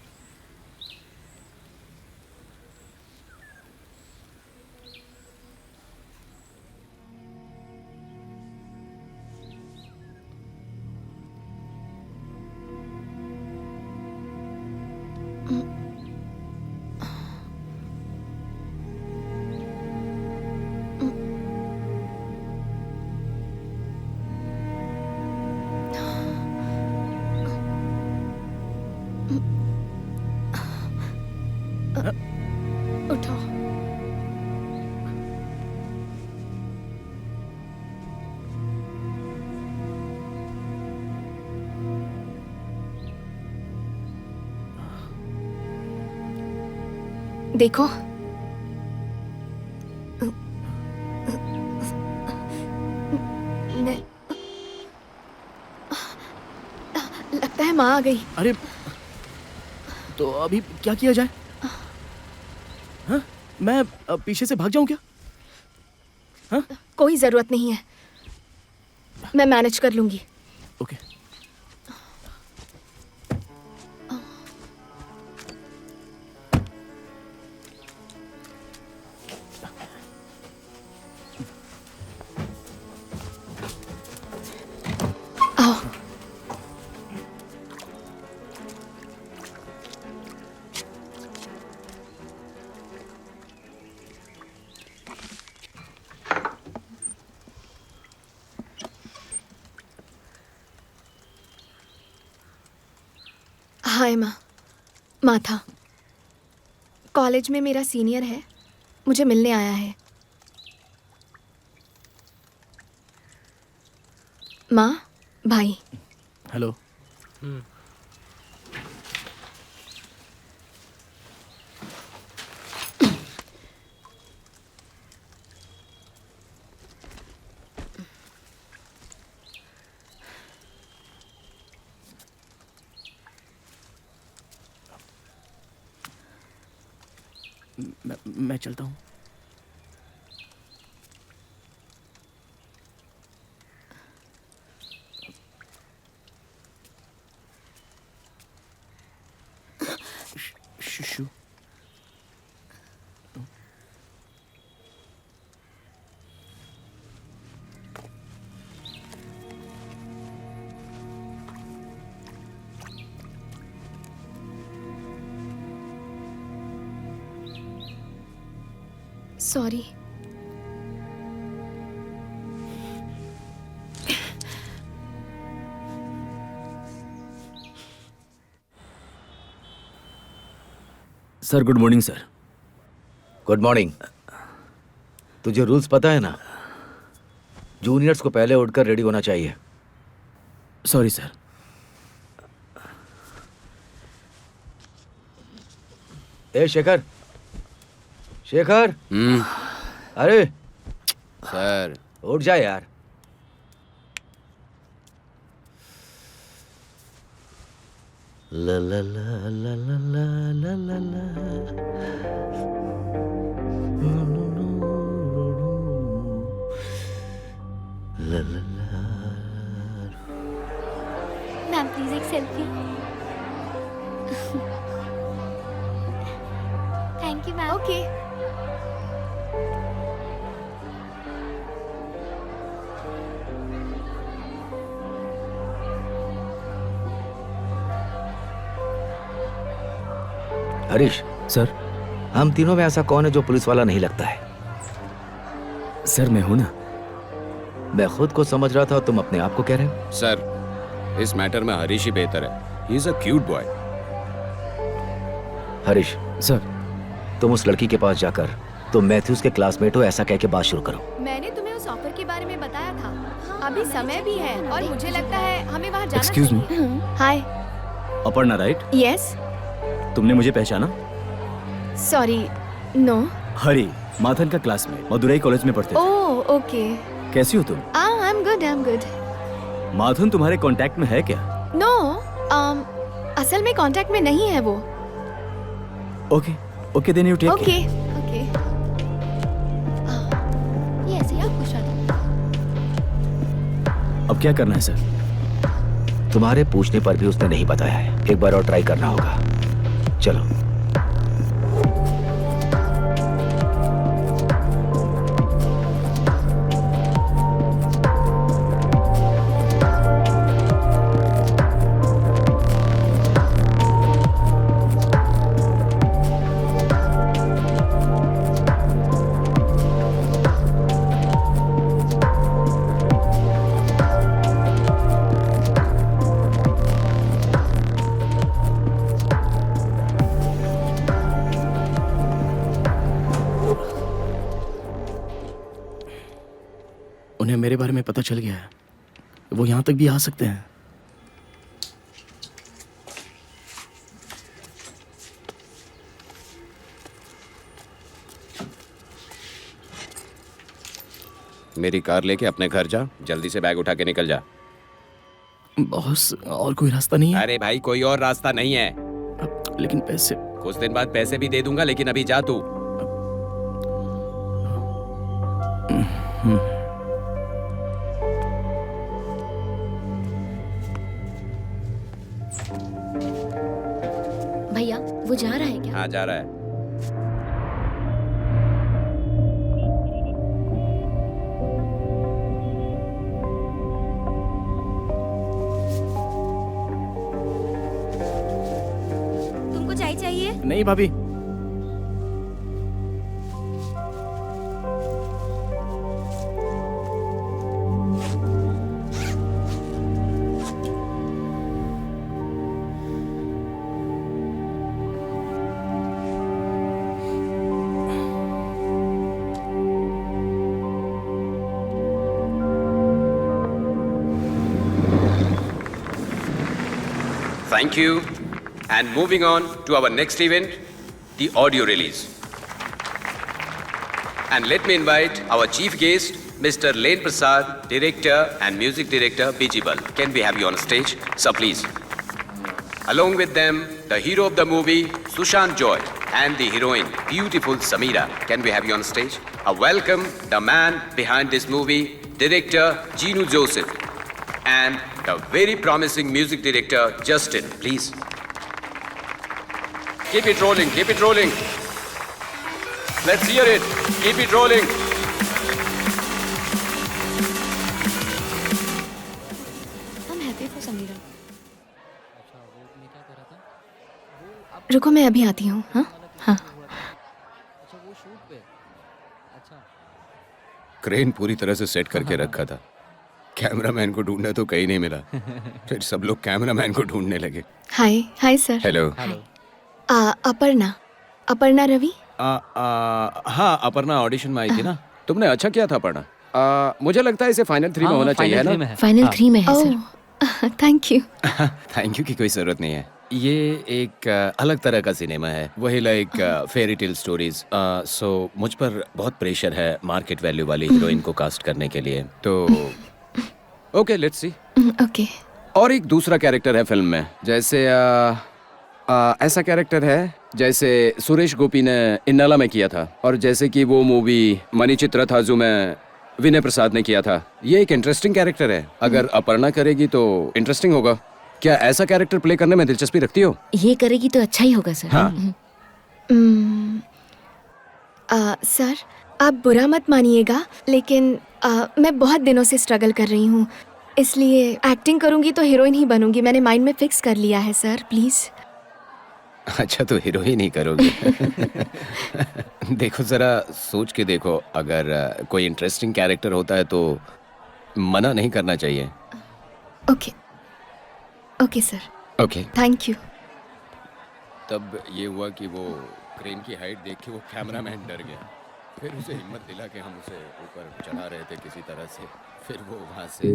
उठो। देखो, मैं लगता है माँ आ गई। अरे तो अभी क्या किया जाए? हाँ? मैं पीछे से भाग जाऊं क्या? हाँ? कोई जरूरत नहीं है, मैं मैनेज कर लूंगी। ओके। आओ। हाय माँ। माथा कॉलेज में मेरा सीनियर है, मुझे मिलने आया है। माँ, भाई। हेलो। मैं चलता हूँ। शुशु। Sorry. Sir good morning sir. Good morning. तुझे रूल्स पता है ना? जूनियर्स को पहले उठकर रेडी होना चाहिए। Sorry sir. ए शेखर, शेखर। अरे सर उठ जा यार। ला ला ला ला ला ला ला ला ला ला ला। मैम प्लीज एक selfie. Thank you ma'am. Okay. Harish sir. हम तीनों में ऐसा कौन है जो पुलिस वाला नहीं लगता है? सर मैं हूं ना। मैं खुद को समझ रहा था, तुम अपने आप को कह रहे हो? सर इस मैटर में हरीश ही बेहतर है। He is a cute boy. Harish sir, तुम उस लड़की के पास जाकर तुम मैथ्यूज के क्लासमेट हो ऐसा कह के बात शुरू करो। मैंने तुम्हें उस ऑफर के बारे में बताया था। अभी समय भी है और मुझे लगता है हमें वहाँ जाना Excuse me? चाहिए। हाय। अपर्णा राइट? यस। तुमने मुझे पहचाना? Sorry, no. हरी, माथन का क्लासमेट, मदुरई कॉलेज में पढ़ते थे। Oh okay. कैसी हो तुम? I am good, I am good. Mathan तुम्हारे कांटेक्ट में है क्या? नो, असल में कांटेक्ट में नहीं है वो। Okay okay, then you take okay care. Okay. ये ऐसे ही आप खुश रहते। क्या करना है सर? तुम्हारे पूछने पर भी उसने नहीं बताया है। एक बार और ट्राई करना होगा। चलो। उन्हें मेरे बारे में पता चल गया है। वो यहाँ तक भी आ सकते हैं। मेरी कार लेके अपने घर जा, जल्दी से बैग उठा के निकल जा। बॉस, और कोई रास्ता नहीं है? अरे भाई, कोई और रास्ता नहीं है। लेकिन पैसे? कुछ दिन बाद पैसे भी दे दूंगा, लेकिन अभी जा तू। भैया, वो जा रहा है क्या? हाँ, जा रहा है। तुमको चाय चाहिए? नहीं भाभी। Thank you. And moving on to our next event, the audio release. And let me invite our chief guest, Mr. Lane Prasad, director and music director, Bijibal. Can we have you on stage? Sir, please. Along with them, the hero of the movie, Sushant Joy, and the heroine, beautiful Samira. Can we have you on stage? A welcome the man behind this movie, director Ginu Joseph, and the very promising music director, Justin. Please. Keep it rolling, keep it rolling. Let's hear it. Keep it rolling. I'm happy for Samira. रुको, मैं अभी आती हूँ। हाँ हाँ। Crane पूरी तरह से सेट करके रखा था। कैमरामैन को ढूंढना तो कहीं नहीं मिला। फिर सब लोग कैमरामैन को ढूंढने लगे। Hi hi sir. Hello. Aparna Ravi. हाँ, अपर्णा ऑडिशन में आई थी ना। तुमने अच्छा किया था अपर्णा। मुझे लगता है इसे फाइनल 3 में होना चाहिए, है ना? फाइनल 3 में है sir. Thank you. Thank you की कोई जरूरत नहीं है। ये एक अलग तरह का सिनेमा है, वही लाइक फेरी टेल स्टोरीज। सो मुझ पर बहुत प्रेशर है मार्केट वैल्यू वाली हीरोइन को कास्ट करने के लिए। तो ओके, लेट्स सी। ओके। और एक दूसरा कैरेक्टर है फिल्म में, जैसे ऐसा कैरेक्टर है जैसे सुरेश गोपी ने इन्नाला में किया था, और जैसे कि वो मूवी मणिचित्रा था जो में विनय प्रसाद ने किया था। ये एक इंटरेस्टिंग कैरेक्टर है। अगर अपर्णा करेगी तो इंटरेस्टिंग होगा। क्या ऐसा कैरेक्टर प्ले करने में दिलचस्पी रखती हो? ये करेगी तो अच्छा ही होगा सर। हाँ। सर, आप बुरा मत मानिएगा, लेकिन मैं बहुत दिनों से स्ट्रगल कर रही हूँ, इसलिए एक्टिंग करूँगी तो हीरोइन ही बनूंगी। मैंने माइंड में फिक्स कर लिया है सर, प्लीज़। अच्छा, तो हीरोइन ही करोगे? देखो, जरा सोच के देखो, अगर कोई इंटरेस्टिंग कैरेक्टर होता है तो मना नहीं करना चाहिए। Okay okay sir. Okay, thank you. तब ये हुआ कि वो क्रेन की हाइट देख के वो कैमरामैन डर गया। फिर उसे हिम्मत दिला के हम उसे ऊपर चढ़ा रहे थे किसी तरह से। फिर वो वहां से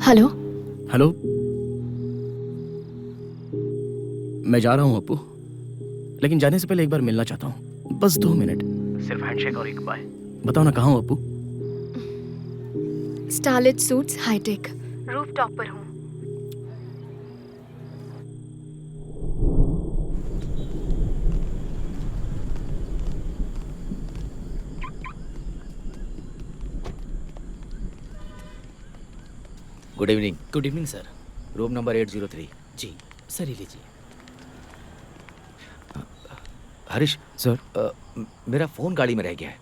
हेलो। हेलो, मैं जा रहा हूँ अपू, लेकिन जाने से पहले एक बार मिलना चाहता हूँ। बस 2 मिनट, सिर्फ हैंडशेक और एक बाय। बताओ ना, कहाँ हूँ अपू? स्टारलेट सूट्स हाईटेक रूफटॉप पर हूँ। Good evening. Good evening sir. Room number 803। जी सर, ये लीजिए। हरीश सर, मेरा फोन गाड़ी में रह गया है।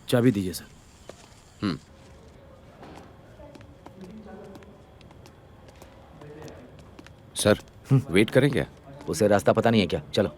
चाबी दीजिए सर। सर वेट करें क्या? उसे रास्ता पता नहीं है क्या? चलो।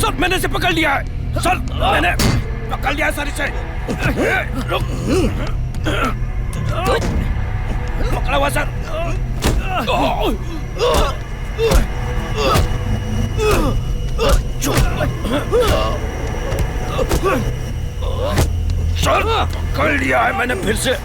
सर मैंने इसे पकड़ लिया है। सर मैंने पकड़ लिया है सर इसे। पकड़ा हुआ सर। सर पकड़ लिया है मैंने फिर से।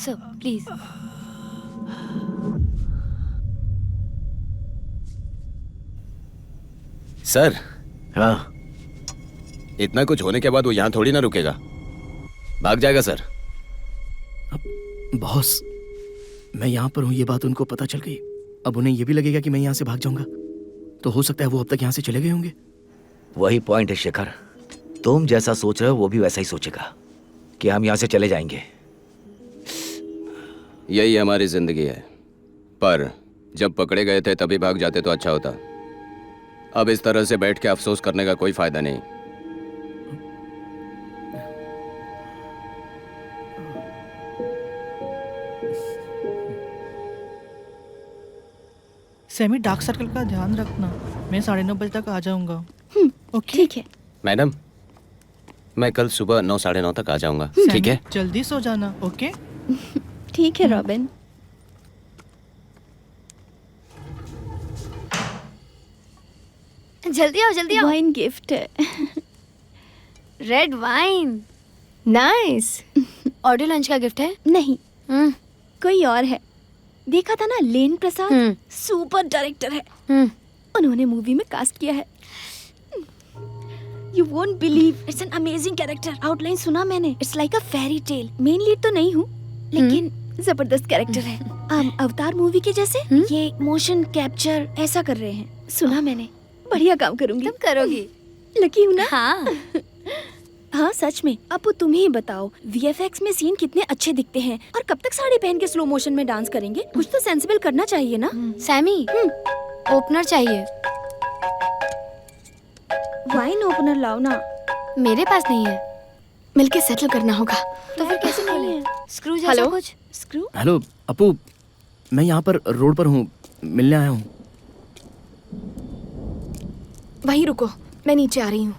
Sir please. सर। हाँ। इतना कुछ होने के बाद वो यहाँ थोड़ी ना रुकेगा, भाग जाएगा सर। बॉस, मैं यहाँ पर हूँ ये बात उनको पता चल गई। अब उन्हें ये भी लगेगा कि मैं यहाँ से भाग जाऊंगा, तो हो सकता है वो अब तक यहाँ से चले गए होंगे। वही पॉइंट है शेखर, तुम जैसा सोच रहे हो वो भी वैसा ही सोचेगा कि हम यहाँ से चले जाएंगे। यही हमारी जिंदगी है, पर जब पकड़े गए थे तभी भाग जाते तो अच्छा होता। अब इस तरह से बैठ के अफसोस करने का कोई फायदा नहीं। सेमी डार्क सर्कल का ध्यान रखना, मैं 9:30 बजे तक आ जाऊंगा। ओके ठीक है मैडम, मैं कल सुबह 9 साढ़े 9 तक आ जाऊंगा। ठीक है, जल्दी सो जाना। ओके ठीक है रॉबिन। जल्दी आओ जल्दी आओ। वाइन गिफ्ट है। Red wine. Nice. Audio lunch का गिफ्ट है? नहीं कोई और है। देखा था ना, लेन प्रसाद सुपर डायरेक्टर है। उन्होंने मूवी में कास्ट किया है। You won't believe, it's an amazing character. Outline सुना मैंने, it's like a fairy tale. Main lead तो नहीं हूँ, लेकिन जबरदस्त कैरेक्टर है। अवतार मूवी के जैसे ये मोशन कैप्चर ऐसा कर रहे हैं, सुना मैंने। बढ़िया काम करूंगी। तुम करोगी? लकी हूँ ना। हाँ हाँ सच में। अब तुम ही बताओ, वीएफएक्स में सीन कितने अच्छे दिखते हैं, और कब तक साड़ी पहन के स्लो मोशन में डांस करेंगे? कुछ तो सेंसिबल करना चाहिए ना। सैमी, ओपनर चाहिए। वाइन ओपनर लाओ ना। मेरे पास नहीं है। मिलके सेटल करना होगा। तो फिर कैसे खोले? स्क्रू जैसा हेलो? कुछ? स्क्रू? हेलो अपू, मैं यहाँ पर रोड पर हूँ, मिलने आया हूँ। वहीं रुको, मैं नीचे आ रही हूँ।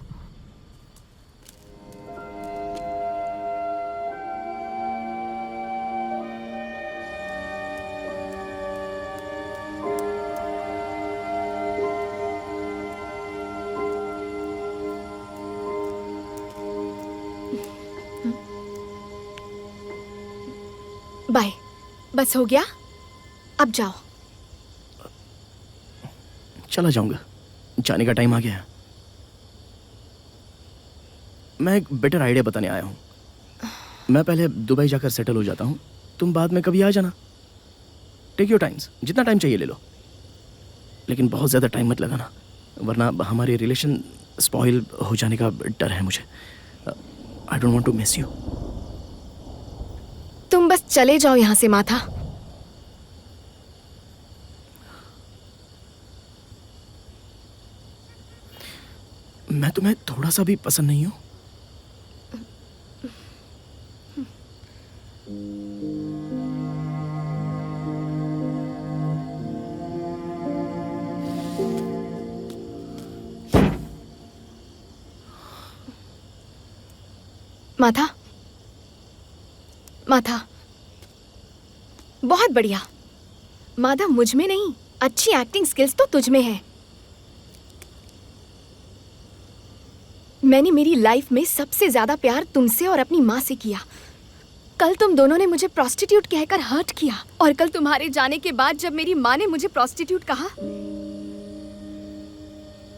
बस हो गया, अब जाओ। चला जाऊंगा, जाने का टाइम आ गया है। मैं एक बेटर आइडिया बताने आया हूँ। मैं पहले दुबई जाकर सेटल हो जाता हूँ, तुम बाद में कभी आ जाना। टेक योर टाइम्स, जितना टाइम चाहिए ले लो, लेकिन बहुत ज़्यादा टाइम मत लगाना, वरना हमारे रिलेशन स्पॉइल हो जाने का डर है मुझे। I don't want to miss you. तुम बस चले जाओ यहाँ से माथा। मैं तुम्हें थोड़ा सा भी पसंद नहीं हूँ। माथा, माथा, बहुत बढ़िया। माधव मुझ में नहीं, अच्छी एक्टिंग स्किल्स तो तुझ में है। मैंने मेरी लाइफ में सबसे ज्यादा प्यार तुमसे और अपनी माँ से किया। कल तुम दोनों ने मुझे प्रोस्टिट्यूट कहकर हर्ट किया, और कल तुम्हारे जाने के बाद जब मेरी माँ ने मुझे प्रोस्टिट्यूट कहा,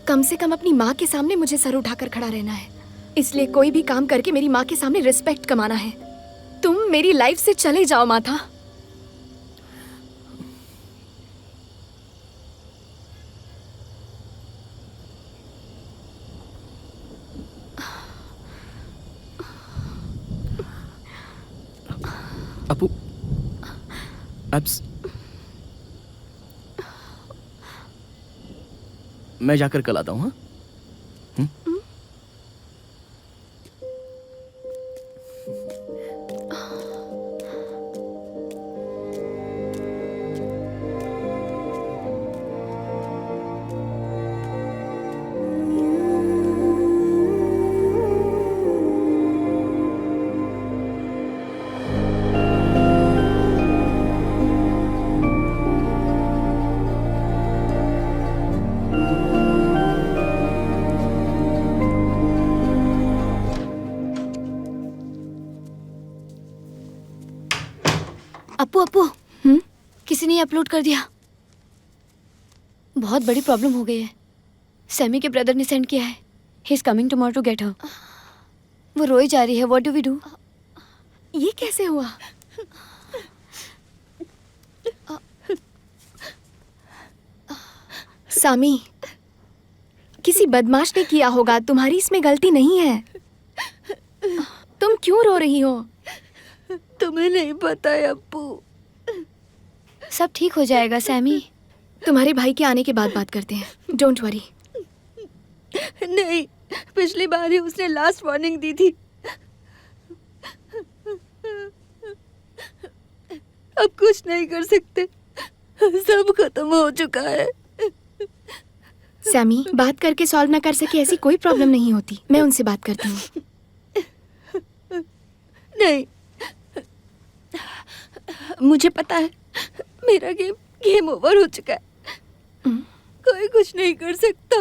कम से कम अपनी माँ के सामने मुझे सर उठाकर खड़ा रहना है। इसलिए कोई भी काम करके मेरी माँ के सामने रिस्पेक्ट कमाना है। तुम मेरी लाइफ से चले जाओ माथा। अपू, एब्स, मैं जाकर कल आता हूँ। हाँ, अपू अपू, किसी ने अपलोड कर दिया। बहुत बड़ी प्रॉब्लम हो गई है। सैमी के ब्रदर ने सेंड किया है। He is coming tomorrow to get her. वो रोई जा रही है। What do we do? ये कैसे हुआ? सामी, किसी बदमाश ने किया होगा, तुम्हारी इसमें गलती नहीं है। तुम क्यों रो रही हो? तुम्हें नहीं पता है अप्पू। सब ठीक हो जाएगा सैमी। तुम्हारे भाई के आने के बाद बात करते हैं। Don't worry. नहीं, पिछली बार ही उसने लास्ट वार्निंग दी थी। अब कुछ नहीं कर सकते, सब खत्म हो चुका है। सैमी, बात करके सॉल्व ना कर सके ऐसी कोई प्रॉब्लम नहीं होती। मैं उनसे बात करती हूँ। नहीं, मुझे पता है मेरा गेम ओवर हो चुका है। कोई कुछ नहीं कर सकता।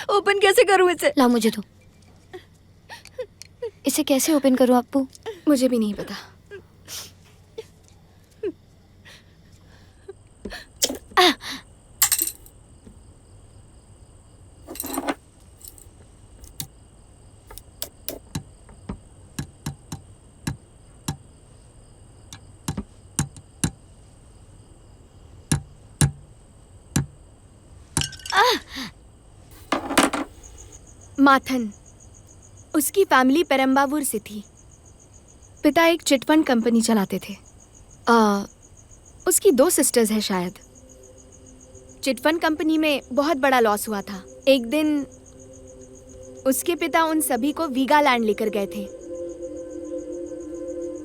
ओपन कैसे करूं इसे? ला मुझे दो। इसे कैसे ओपन करूं अप्पू? मुझे भी नहीं पता। माथन, उसकी फैमिली पेरम्बावूर से थी। पिता एक चिटफंड कंपनी चलाते थे। उसकी 2 सिस्टर्स हैं शायद। चिटफंड कंपनी में बहुत बड़ा लॉस हुआ था। एक दिन उसके पिता उन सभी को वीगालैंड लेकर गए थे।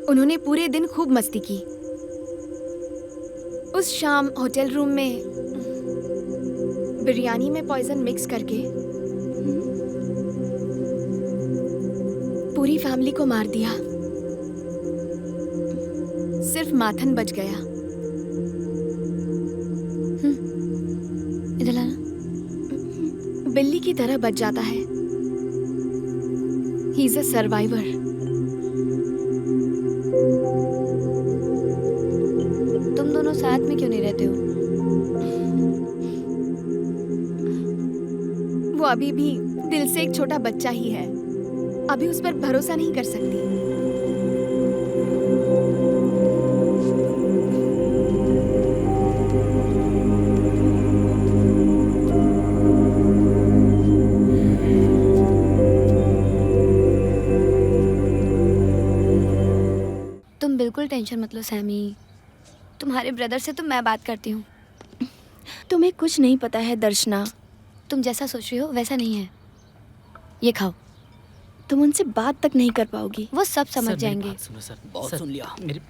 उन्होंने पूरे दिन खूब मस्ती की। उस शाम होटल रूम में बिरयानी में पॉइजन मिक्स करके पूरी फैमिली को मार दिया। सिर्फ माथन बच गया। इधर आना। बिल्ली की की तरह बच जाता है। He is a survivor. तुम दोनों साथ में क्यों नहीं रहते हो? वो अभी भी दिल से एक छोटा बच्चा ही है। अभी उस पर भरोसा नहीं कर सकती। तुम बिल्कुल टेंशन मत लो सैमी। तुम्हारे ब्रदर से तो मैं बात करती हूँ। तुम्हें कुछ नहीं पता है दर्शना। तुम जैसा सोच रही हो वैसा नहीं है। ये खाओ। तुम उनसे बात तक नहीं कर पाओगी। वो सब समझ जाएंगे। सुनो सर, बहुत सुन लिया। मेरी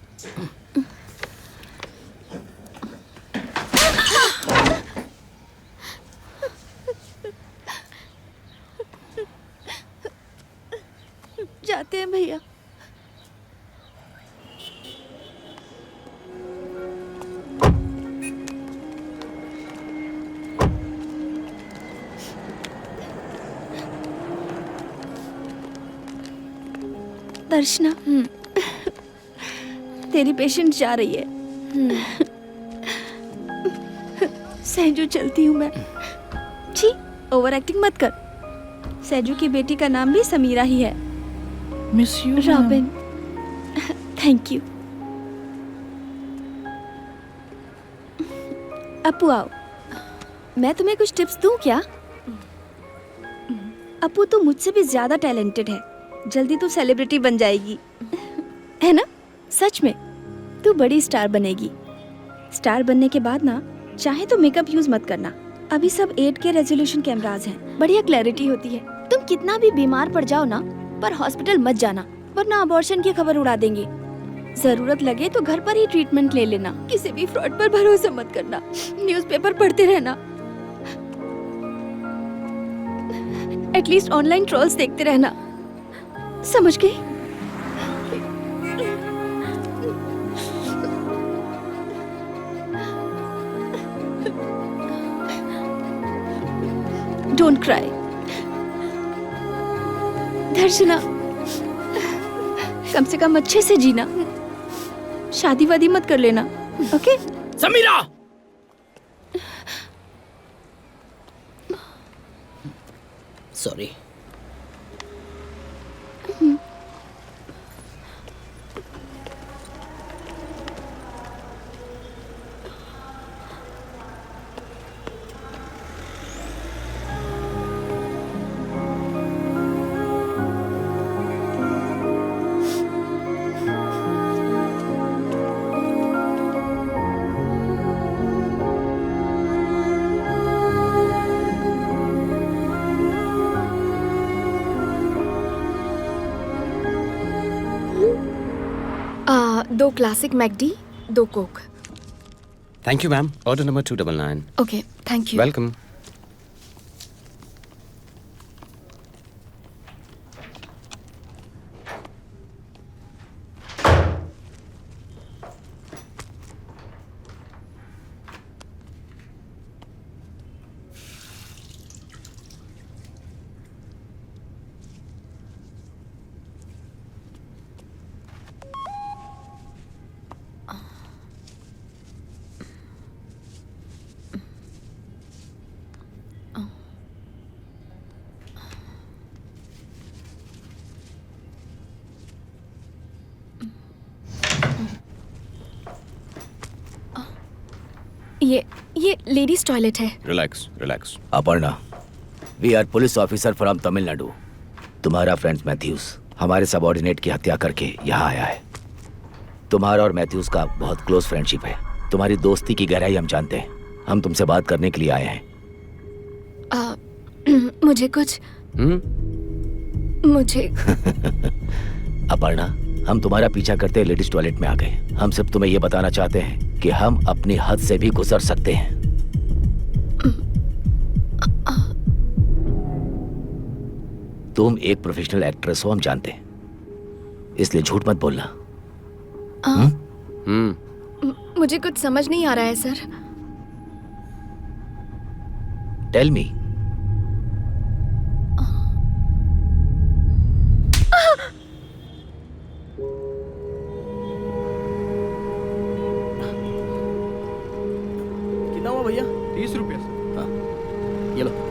जाते हैं भैया। दर्शना, तेरी पेशेंट जा रही है। सहजू चलती हूँ मैं। छी, ओवर एक्टिंग मत कर। सहजू की बेटी का नाम भी समीरा ही है। Miss you Robin. Thank you. Appu आओ, मैं तुम्हें कुछ टिप्स दूं क्या? अपू तो मुझसे भी ज्यादा टैलेंटेड है। जल्दी तू सेलिब्रिटी बन जाएगी, है ना? सच में तू बड़ी स्टार बनेगी। स्टार बनने के बाद ना, चाहे तो मेकअप यूज मत करना। अभी सब 8K रेजोल्यूशन कैमरास हैं, बढ़िया क्लैरिटी होती है। तुम कितना भी बीमार पड़ जाओ ना, पर हॉस्पिटल मत जाना, वरना अबॉर्शन की खबर उड़ा देंगे। जरूरत लगे तो घर पर ही ट्रीटमेंट ले लेना। किसी भी फ्रॉड पर भरोसा मत करना। न्यूज़पेपर पढ़ते रहना। एटलीस्ट ऑनलाइन ट्रोल्स देखते रहना। समझ गई? Don't cry. दर्शना, कम से कम अच्छे से जीना। शादी वादी मत कर लेना, ओके? समीरा! सॉरी। दो classic McD, 2 Coke. Thank you, ma'am. Order number 299. Okay, thank you. Welcome. ये लेडीज टॉयलेट है। Relax, relax. Aparna, we are police officer from Tamil Nadu. तुम्हारा फ्रेंड मैथ्यूस हमारे सबऑर्डिनेट की हत्या करके यहाँ आया है। तुम्हारा और मैथ्यूस का बहुत क्लोज फ्रेंडशिप है। तुम्हारी दोस्ती की गहराई हम जानते हैं। हम तुमसे बात करने के लिए आए हैं। मुझे कुछ मुझे अपर्णा, हम तुम्हारा पीछा करते लेडीज टॉयलेट में आ गए। हम सिर्फ तुम्हें ये बताना चाहते हैं कि हम अपनी हद से भी गुजर सकते हैं। तुम एक प्रोफेशनल एक्ट्रेस हो, हम जानते हैं, इसलिए झूठ मत बोलना। मुझे कुछ समझ नहीं आ रहा है सर। Tell me. भैया? 30 रुपये सर। हाँ, ये लो।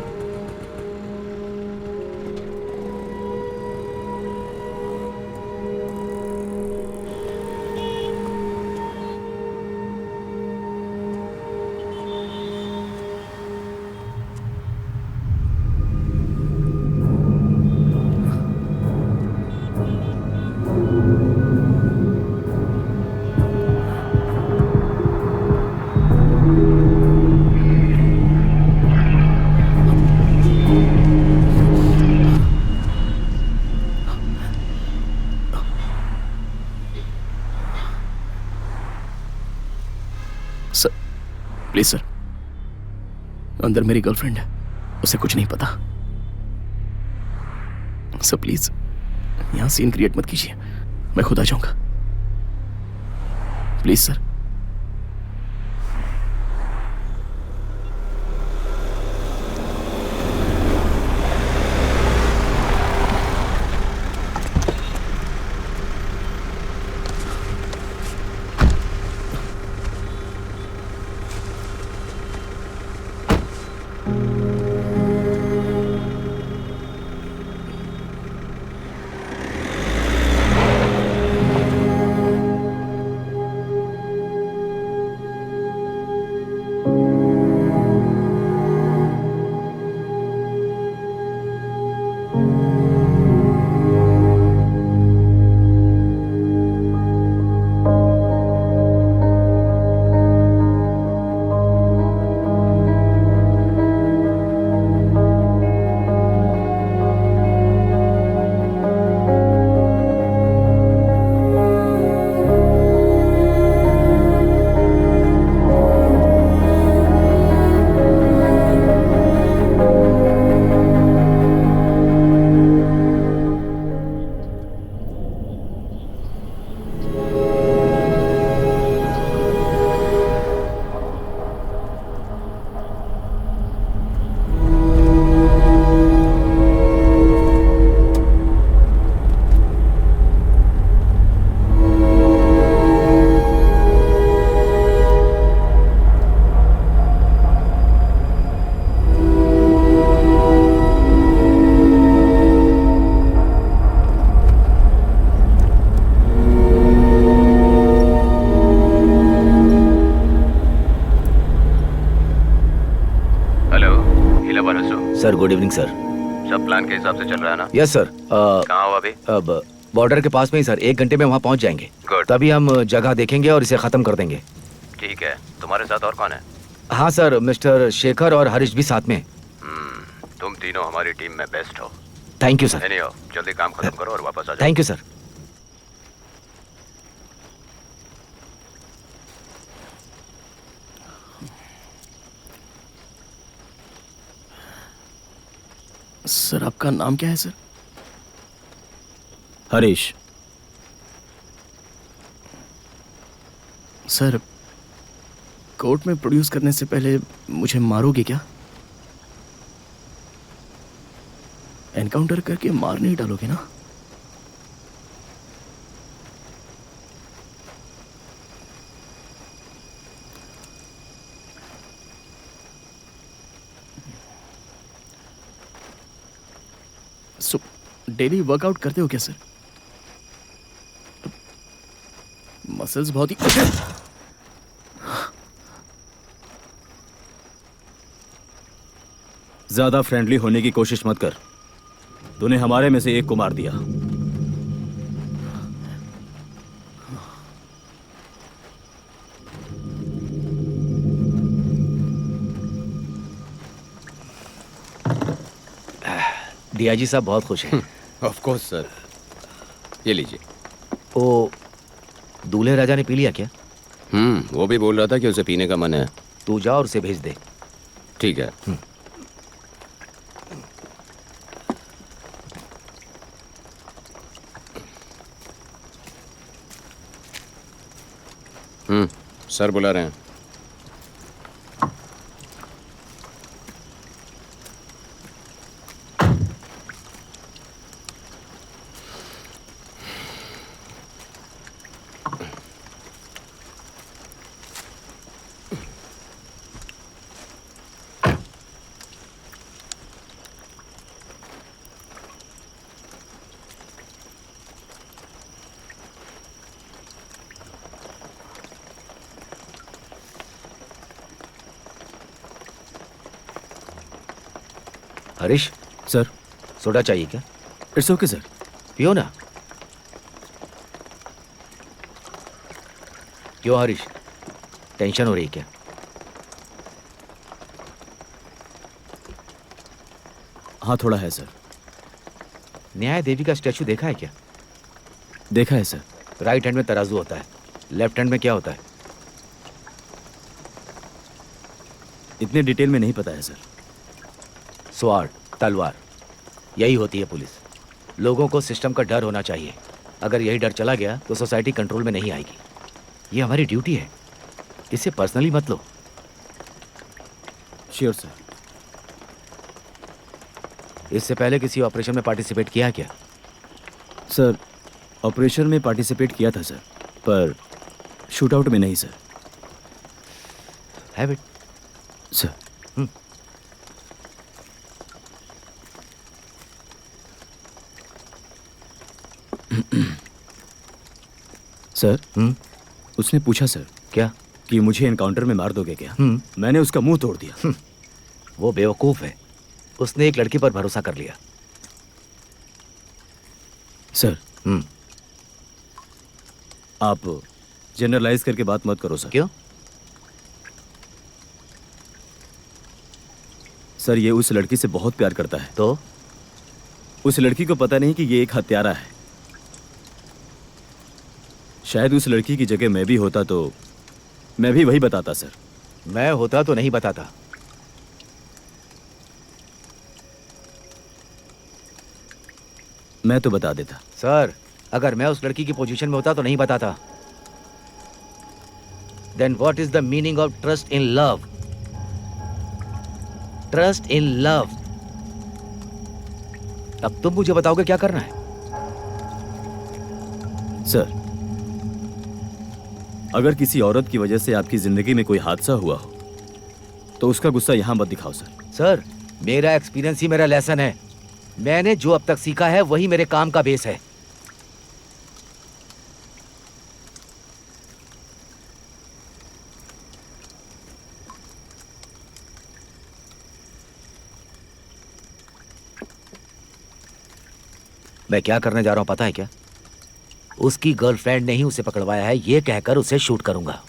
सर, प्लीज सर, अंदर मेरी गर्लफ्रेंड है, उसे कुछ नहीं पता। सर प्लीज यहाँ सीन क्रिएट मत कीजिए, मैं खुद आ जाऊंगा। Please sir. Sir good evening sir. सब प्लान के हिसाब से चल रहा है ना? Yes sir. कहाँ हो अभी? अब बॉर्डर के पास में ही सर, 1 घंटे में वहाँ पहुँच जाएंगे। गुड। तभी हम जगह देखेंगे और इसे खत्म कर देंगे। ठीक है, तुम्हारे साथ और कौन है? हाँ सर, मिस्टर शेखर और हरीश भी साथ में। तुम तीनों हमारी टीम में बेस्ट हो। Thank you sir. एनीहाउ, जल्दी काम खत्म करो और वापस आ जाओ। Thank you sir. सर आपका नाम क्या है सर? हरीश। सर कोर्ट में प्रोड्यूस करने से पहले मुझे मारोगे क्या? एनकाउंटर करके मार नहीं डालोगे ना? डेली वर्कआउट करते हो क्या सर? मसल्स बहुत ही ज्यादा फ्रेंडली होने की कोशिश मत कर। तूने हमारे में से एक को मार दिया। डीआईजी साहब बहुत खुश हैं। Of course sir. ये लीजिए। वो दूल्हे राजा ने पी लिया क्या? वो भी बोल रहा था कि उसे पीने का मन है। तू जा और उसे भेज दे। ठीक है। सर बुला रहे हैं। हरीश सर, सोडा चाहिए क्या? It's okay sir. पियो ना। क्यों हरीश, टेंशन हो रही है क्या? हाँ थोड़ा है सर। न्याय देवी का स्टैचू देखा है क्या? देखा है सर। राइट हैंड में तराजू होता है, लेफ्ट हैंड में क्या होता है? इतने डिटेल में नहीं पता है सर। स्वार्ड, तलवार, यही होती है पुलिस। लोगों को सिस्टम का डर होना चाहिए। अगर यही डर चला गया तो सोसाइटी कंट्रोल में नहीं आएगी। ये हमारी ड्यूटी है, इसे पर्सनली मत लो। Sure sir. इससे पहले किसी ऑपरेशन में पार्टिसिपेट किया क्या? सर, ऑपरेशन में पार्टिसिपेट किया था सर, पर शूटआउट में नहीं sir. Have it sir. Sir, उसने पूछा सर क्या कि मुझे एनकाउंटर में मार दोगे क्या? मैंने उसका मुंह तोड़ दिया। वो बेवकूफ है, उसने एक लड़की पर भरोसा कर लिया। सर, आप जनरलाइज करके बात मत करो सर। क्यों? सर, ये उस लड़की से बहुत प्यार करता है। तो उस लड़की को पता नहीं कि ये एक हत्यारा है। शायद उस लड़की की जगह मैं भी होता तो मैं भी वही बताता सर। मैं होता तो नहीं बताता। मैं तो बता देता। सर, अगर मैं उस लड़की की पोजीशन में होता तो नहीं बताता। Then what is the meaning of trust in love? Trust in love. अब तुम मुझे बताओगे क्या करना है? सर, अगर किसी औरत की वजह से आपकी जिंदगी में कोई हादसा हुआ हो तो उसका गुस्सा यहां मत दिखाओ सर। सर, मेरा एक्सपीरियंस ही मेरा लेसन है। मैंने जो अब तक सीखा है वही मेरे काम का बेस है। मैं क्या करने जा रहा हूं पता है क्या? उसकी गर्लफ्रेंड ने ही उसे पकड़वाया है, ये कहकर उसे शूट करूंगा।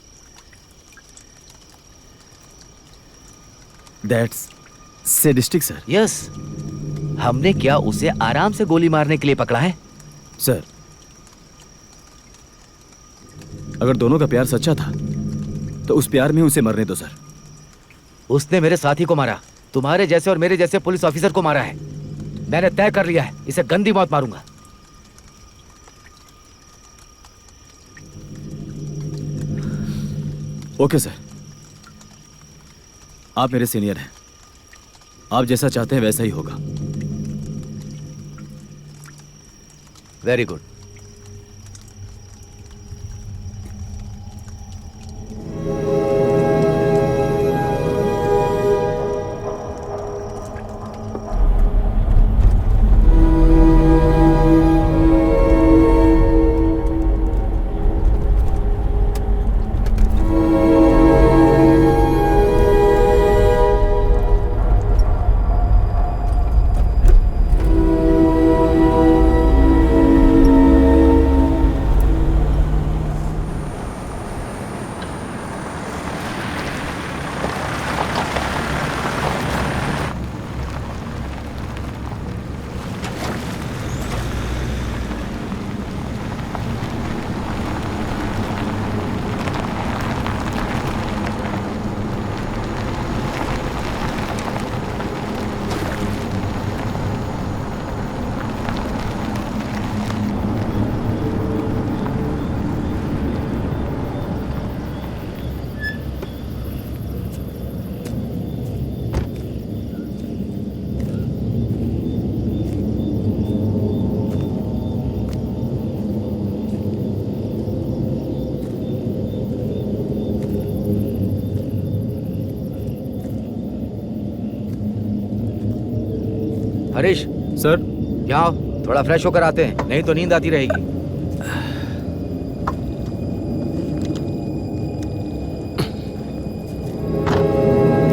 That's sadistic sir. यस, हमने क्या उसे आराम से गोली मारने के लिए पकड़ा है? सर, अगर दोनों का प्यार सच्चा था तो उस प्यार में उसे मरने दो सर। उसने मेरे साथी को मारा, तुम्हारे जैसे और मेरे जैसे पुलिस ऑफिसर को मारा है। मैंने तय कर लिया है, इसे गंदी मौत मारूंगा। ओके सर, आप मेरे सीनियर हैं। आप जैसा चाहते हैं वैसा ही होगा। Very good. हरीश सर, यहाँ आओ, थोड़ा फ्रेश होकर आते हैं, नहीं तो नींद आती रहेगी।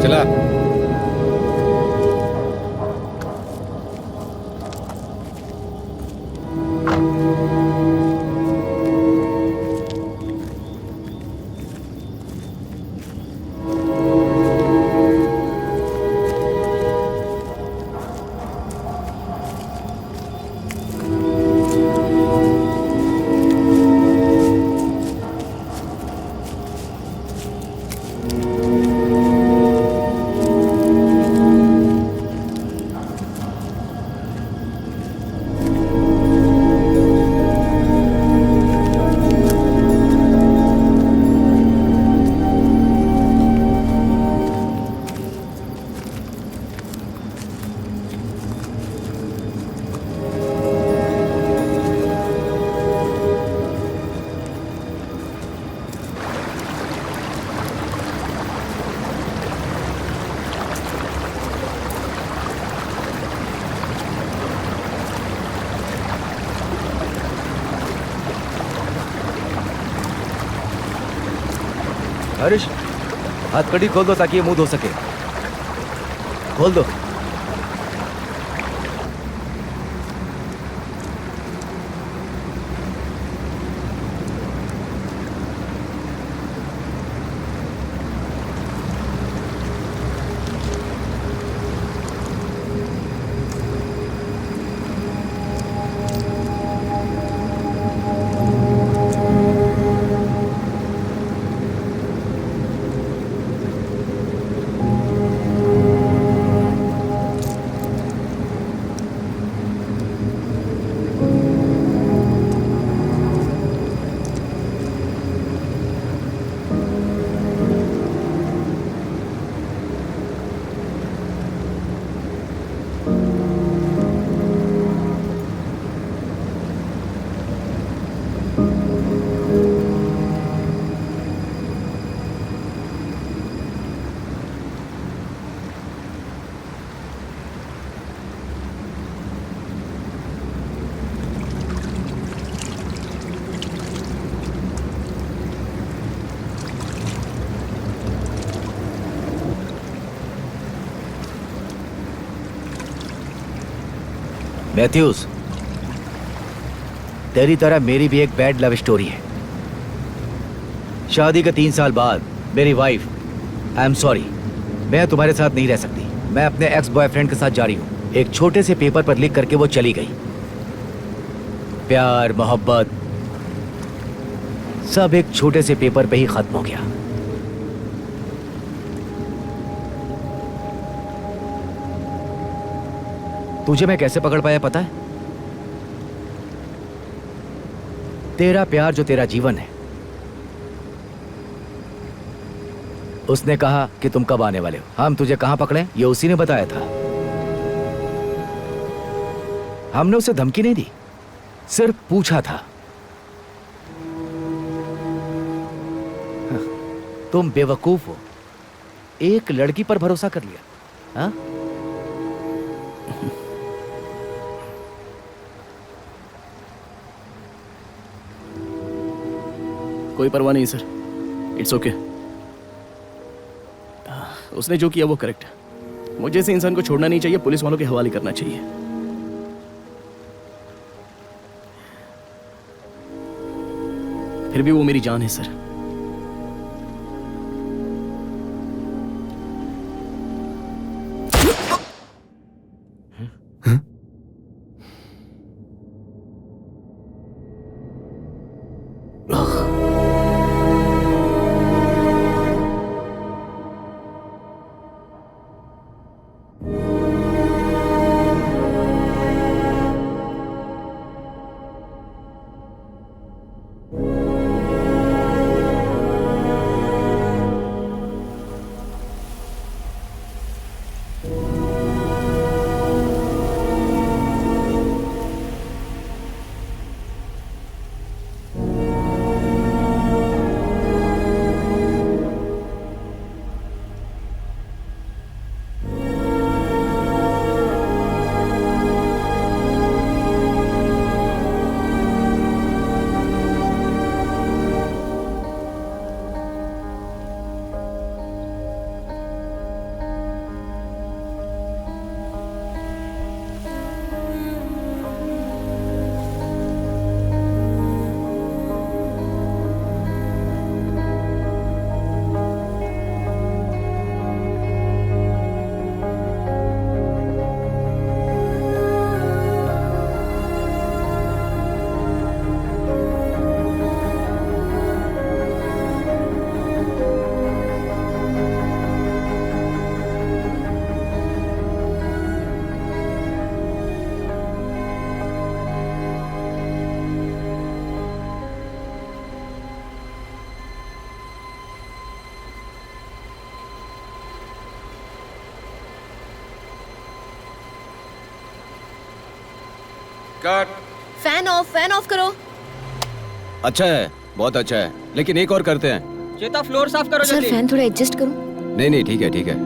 चला। हरीश, हथकड़ी खोल दो ताकि ये मुंह धो सके। खोल दो। मैथ्यूज, तेरी तरह मेरी भी एक बैड लव स्टोरी है। शादी के 3 साल बाद मेरी वाइफ, आई एम सॉरी, मैं तुम्हारे साथ नहीं रह सकती। मैं अपने एक्स बॉयफ्रेंड के साथ जा रही हूँ। एक छोटे से पेपर पर लिख करके वो चली गई। प्यार, मोहब्बत सब एक छोटे से पेपर पे ही खत्म हो गया। तुझे मैं कैसे पकड़ पाया पता है? तेरा प्यार जो तेरा जीवन है, उसने कहा कि तुम कब आने वाले हो। हम तुझे कहां पकड़े ये उसी ने बताया था। हमने उसे धमकी नहीं दी, सिर्फ पूछा था। तुम बेवकूफ हो, एक लड़की पर भरोसा कर लिया। हाँ? कोई परवाह नहीं सर, इट्स ओके। उसने जो किया वो करेक्ट है। मुझे ऐसे इंसान को छोड़ना नहीं चाहिए, पुलिस वालों के हवाले करना चाहिए। फिर भी वो मेरी जान है सर। कट। फैन ऑफ करो। अच्छा है, बहुत अच्छा है, लेकिन एक और करते हैं। चेता फ्लोर साफ करो सर जल्दी। फैन थोड़ा एडजस्ट करो। नहीं नहीं, ठीक है ठीक है।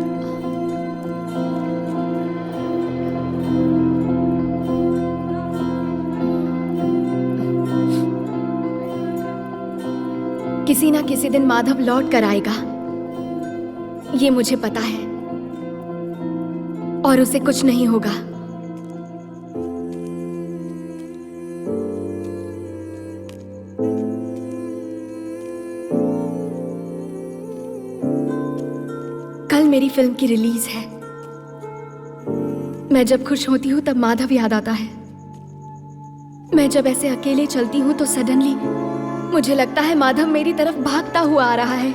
किसी किसी ना किसी दिन माधव लौट कर आएगा, ये मुझे पता है, और उसे कुछ नहीं होगा। कल मेरी फिल्म की रिलीज है। मैं जब खुश होती हूँ तब माधव याद आता है। मैं जब ऐसे अकेले चलती हूँ तो सडनली मुझे लगता है माधव मेरी तरफ भागता हुआ आ रहा है।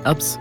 अब्स